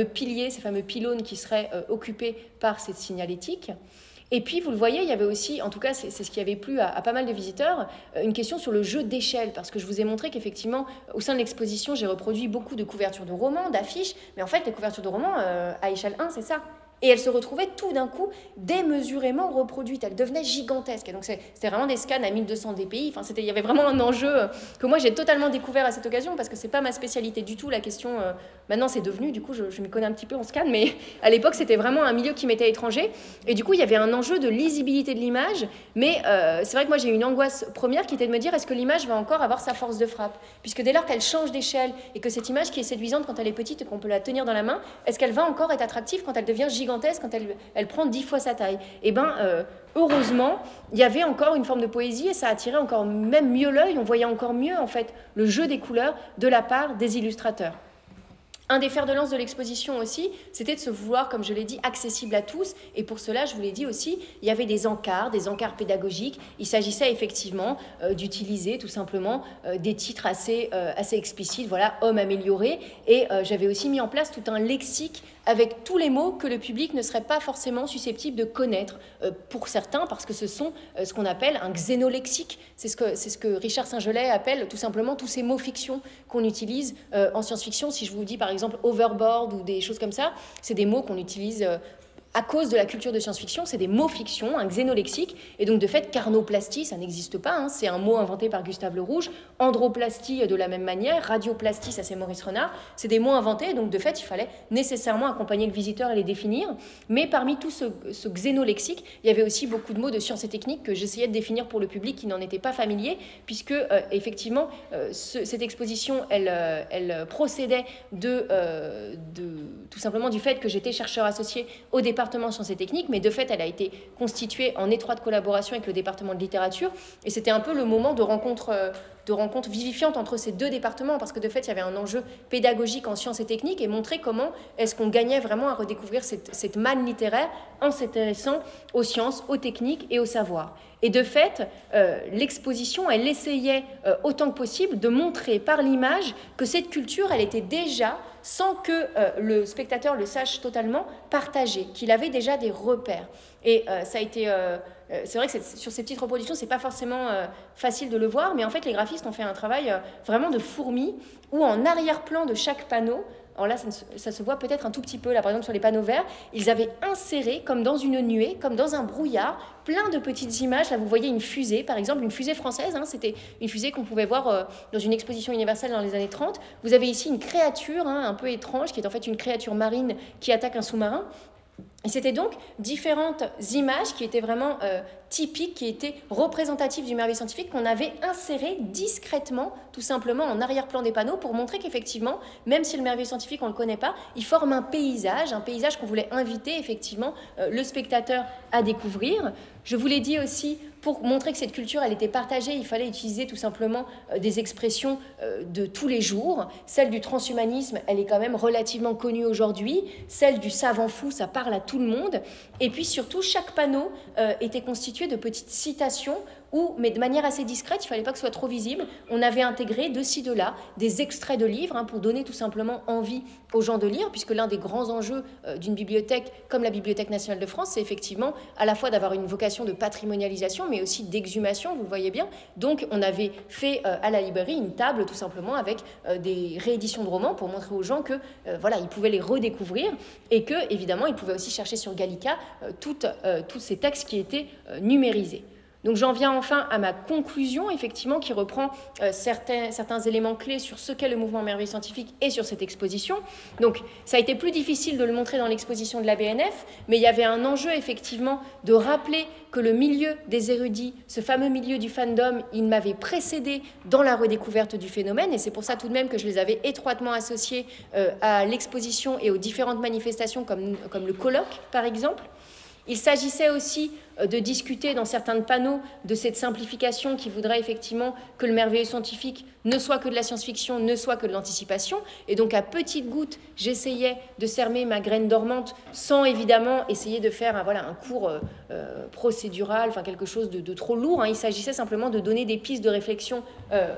piliers, ces fameux pylônes qui seraient occupés par cette signalétique. Et puis, vous le voyez, il y avait aussi, en tout cas, c'est ce qui avait plu à pas mal de visiteurs, une question sur le jeu d'échelle, parce que je vous ai montré qu'effectivement, au sein de l'exposition, j'ai reproduit beaucoup de couvertures de romans, d'affiches, mais en fait, les couvertures de romans, à échelle 1, c'est ça. Et elle se retrouvait tout d'un coup démesurément reproduite. Elle devenait gigantesque. Et donc c'était vraiment des scans à 1200 dpi. Enfin, il y avait vraiment un enjeu que moi j'ai totalement découvert à cette occasion, parce que c'est pas ma spécialité du tout, la question. Maintenant c'est devenu, du coup je m'y connais un petit peu en scan, mais à l'époque c'était vraiment un milieu qui m'était étranger. Et du coup il y avait un enjeu de lisibilité de l'image. Mais c'est vrai que moi j'ai une angoisse première qui était de me dire, est-ce que l'image va encore avoir sa force de frappe? Puisque dès lors qu'elle change d'échelle et que cette image qui est séduisante quand elle est petite et qu'on peut la tenir dans la main, est-ce qu'elle va encore être attractive quand elle devient gigantesque, quand elle prend 10 fois sa taille? Eh bien, heureusement, il y avait encore une forme de poésie et ça attirait encore même mieux l'œil. On voyait encore mieux, en fait, le jeu des couleurs de la part des illustrateurs. Un des fers de lance de l'exposition aussi, c'était de se vouloir, comme je l'ai dit, accessible à tous. Et pour cela, je vous l'ai dit aussi, il y avait des encarts pédagogiques. Il s'agissait effectivement d'utiliser tout simplement des titres assez explicites, voilà, homme amélioré. Et j'avais aussi mis en place tout un lexique avec tous les mots que le public ne serait pas forcément susceptible de connaître pour certains, parce que ce sont ce qu'on appelle un xénolexique. C'est ce que Richard Saint-Gelais appelle tout simplement tous ces mots fiction qu'on utilise en science-fiction. Si je vous dis par exemple overboard ou des choses comme ça, c'est des mots qu'on utilise à cause de la culture de science-fiction, c'est des mots fiction, un xénolexique, et donc de fait, carnoplastie, ça n'existe pas, hein, c'est un mot inventé par Gustave Le Rouge, androplastie de la même manière, radioplastie, ça c'est Maurice Renard, c'est des mots inventés, donc de fait, il fallait nécessairement accompagner le visiteur et les définir, mais parmi tout ce xénolexique, il y avait aussi beaucoup de mots de sciences et techniques que j'essayais de définir pour le public qui n'en était pas familier, puisque effectivement, cette exposition, elle procédait tout simplement du fait que j'étais chercheur associé au département sciences et techniques, mais de fait, elle a été constituée en étroite collaboration avec le département de littérature, et c'était un peu le moment de rencontre de rencontres vivifiantes entre ces deux départements, parce que de fait, il y avait un enjeu pédagogique en sciences et techniques, et montrer comment est-ce qu'on gagnait vraiment à redécouvrir cette manne littéraire en s'intéressant aux sciences, aux techniques et au savoir. Et de fait, l'exposition, elle essayait autant que possible de montrer par l'image que cette culture, elle était déjà, sans que le spectateur le sache totalement, partagée, qu'il avait déjà des repères. Et ça a été... c'est vrai que sur ces petites reproductions, c'est pas forcément facile de le voir, mais en fait, les graphistes ont fait un travail vraiment de fourmi, où en arrière-plan de chaque panneau, alors là, ça se voit peut-être un tout petit peu, là, par exemple, sur les panneaux verts, ils avaient inséré, comme dans une nuée, comme dans un brouillard, plein de petites images. Là, vous voyez une fusée, par exemple, une fusée française. Hein, c'était une fusée qu'on pouvait voir dans une exposition universelle dans les années 30. Vous avez ici une créature un peu étrange, qui est en fait une créature marine qui attaque un sous-marin. Et c'était donc différentes images qui étaient vraiment typiques, qui étaient représentatives du merveille scientifique, qu'on avait insérées discrètement, tout simplement en arrière-plan des panneaux, pour montrer qu'effectivement, même si le merveille scientifique, on ne le connaît pas, il forme un paysage qu'on voulait inviter effectivement le spectateur à découvrir. Je vous l'ai dit aussi, pour montrer que cette culture, elle était partagée, il fallait utiliser tout simplement des expressions de tous les jours. Celle du transhumanisme, elle est quand même relativement connue aujourd'hui. Celle du savant fou, ça parle à tout le monde. Et puis surtout, chaque panneau était constitué de petites citations où, mais de manière assez discrète, il ne fallait pas que ce soit trop visible, on avait intégré de ci, de là des extraits de livres pour donner tout simplement envie aux gens de lire, puisque l'un des grands enjeux d'une bibliothèque comme la Bibliothèque nationale de France, c'est effectivement à la fois d'avoir une vocation de patrimonialisation, mais aussi d'exhumation, vous le voyez bien. Donc on avait fait à la librairie une table tout simplement avec des rééditions de romans pour montrer aux gens que voilà, ils pouvaient les redécouvrir et que évidemment ils pouvaient aussi chercher sur Gallica tous ces textes qui étaient numérisés. Donc j'en viens enfin à ma conclusion, effectivement, qui reprend certains éléments clés sur ce qu'est le mouvement merveille scientifique et sur cette exposition. Donc ça a été plus difficile de le montrer dans l'exposition de la BNF, mais il y avait un enjeu, effectivement, de rappeler que le milieu des érudits, ce fameux milieu du fandom, il m'avait précédé dans la redécouverte du phénomène, et c'est pour ça tout de même que je les avais étroitement associés à l'exposition et aux différentes manifestations comme le colloque, par exemple. Il s'agissait aussi de discuter dans certains panneaux de cette simplification qui voudrait effectivement que le merveilleux scientifique ne soit que de la science-fiction, ne soit que de l'anticipation. Et donc à petites gouttes, j'essayais de cerner ma graine dormante sans évidemment essayer de faire un cours procédural, quelque chose de trop lourd. Il s'agissait simplement de donner des pistes de réflexion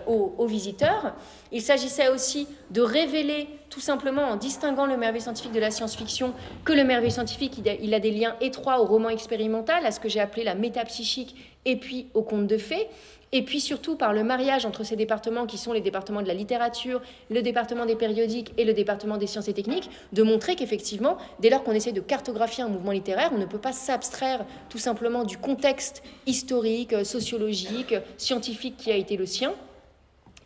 aux visiteurs. Il s'agissait aussi de révéler tout simplement en distinguant le merveille scientifique de la science-fiction que le merveille scientifique, il a des liens étroits au roman expérimental, à ce que j'ai appelé la métapsychique et puis au conte de fées. Et puis surtout par le mariage entre ces départements qui sont les départements de la littérature, le département des périodiques et le département des sciences et techniques, de montrer qu'effectivement, dès lors qu'on essaie de cartographier un mouvement littéraire, on ne peut pas s'abstraire tout simplement du contexte historique, sociologique, scientifique qui a été le sien.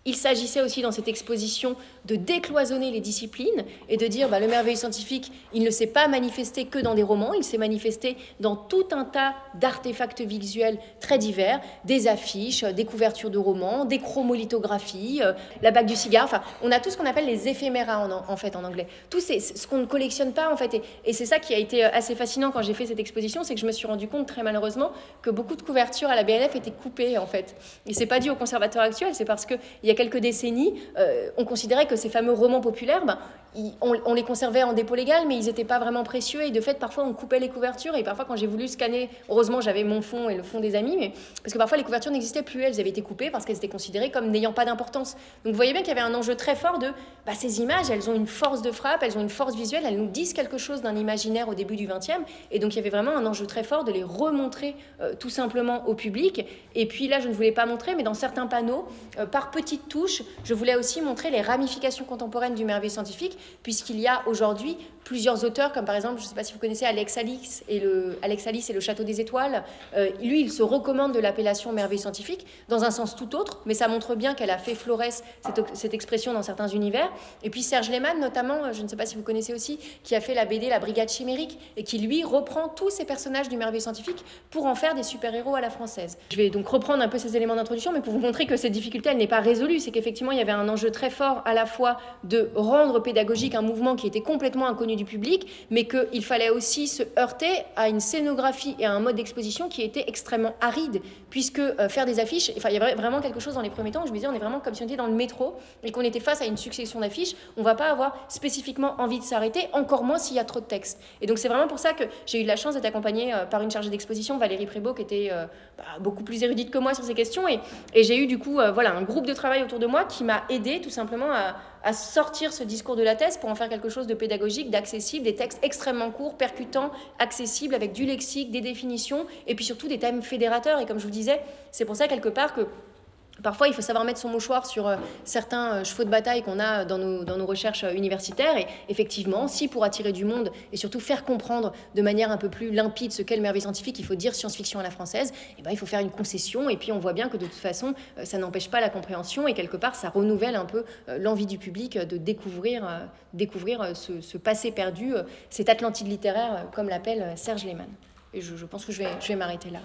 Il s'agissait aussi dans cette exposition de décloisonner les disciplines et de dire le merveilleux scientifique, il ne s'est pas manifesté que dans des romans, il s'est manifesté dans tout un tas d'artefacts visuels très divers, des affiches, des couvertures de romans, des chromolithographies, la bague du cigare, on a tout ce qu'on appelle les éphéméras en fait en anglais. Tout ce qu'on ne collectionne pas en fait, et c'est ça qui a été assez fascinant quand j'ai fait cette exposition, c'est que je me suis rendu compte très malheureusement que beaucoup de couvertures à la BNF étaient coupées en fait. Et c'est pas dû au conservateur actuel, c'est parce qu'il y a quelques décennies, on considérait que ces fameux romans populaires, on les conservait en dépôt légal, mais ils n'étaient pas vraiment précieux. Et de fait, parfois, on coupait les couvertures. Et parfois, quand j'ai voulu scanner, heureusement, j'avais mon fond et le fond des amis, mais parce que parfois, les couvertures n'existaient plus. Elles avaient été coupées parce qu'elles étaient considérées comme n'ayant pas d'importance. Donc, vous voyez bien qu'il y avait un enjeu très fort de ces images, elles ont une force de frappe, elles ont une force visuelle, elles nous disent quelque chose d'un imaginaire au début du XXe. Et donc, il y avait vraiment un enjeu très fort de les remontrer tout simplement au public. Et puis là, je ne voulais pas montrer, mais dans certains panneaux, par petites touches, je voulais aussi montrer les ramifications contemporaines du merveille scientifique, puisqu'il y a aujourd'hui plusieurs auteurs, comme par exemple, je ne sais pas si vous connaissez Alex Alice et le Château des Étoiles. Lui, il se recommande de l'appellation merveille scientifique dans un sens tout autre, mais ça montre bien qu'elle a fait florès cette expression dans certains univers. Et puis Serge Lehmann, notamment, je ne sais pas si vous connaissez aussi, qui a fait la BD La Brigade Chimérique et qui, lui, reprend tous ces personnages du merveille scientifique pour en faire des super-héros à la française. Je vais donc reprendre un peu ces éléments d'introduction, mais pour vous montrer que cette difficulté, elle n'est pas résolue. voulu, c'est qu'effectivement, il y avait un enjeu très fort à la fois de rendre pédagogique un mouvement qui était complètement inconnu du public, mais qu'il fallait aussi se heurter à une scénographie et à un mode d'exposition qui était extrêmement aride, puisque faire des affiches, enfin, il y avait vraiment quelque chose dans les premiers temps où je me disais, on est vraiment comme si on était dans le métro et qu'on était face à une succession d'affiches, on ne va pas avoir spécifiquement envie de s'arrêter, encore moins s'il y a trop de texte. Et donc c'est vraiment pour ça que j'ai eu de la chance d'être accompagnée par une chargée d'exposition, Valérie Prébeau, qui était beaucoup plus érudite que moi sur ces questions, et j'ai eu du coup voilà, un groupe de travail autour de moi qui m'a aidé tout simplement à sortir ce discours de la thèse pour en faire quelque chose de pédagogique, d'accessible, des textes extrêmement courts, percutants, accessibles, avec du lexique, des définitions, et puis surtout des thèmes fédérateurs. Et comme je vous disais, c'est pour ça quelque part que parfois, il faut savoir mettre son mouchoir sur certains chevaux de bataille qu'on a dans nos recherches universitaires. Et effectivement, si pour attirer du monde et surtout faire comprendre de manière un peu plus limpide ce qu'est le merveille scientifique, il faut dire science-fiction à la française, et ben, il faut faire une concession. Et puis, on voit bien que de toute façon, ça n'empêche pas la compréhension. Et quelque part, ça renouvelle un peu l'envie du public de découvrir ce passé perdu, cette Atlantide littéraire, comme l'appelle Serge Lehmann. Et je pense que je vais m'arrêter là.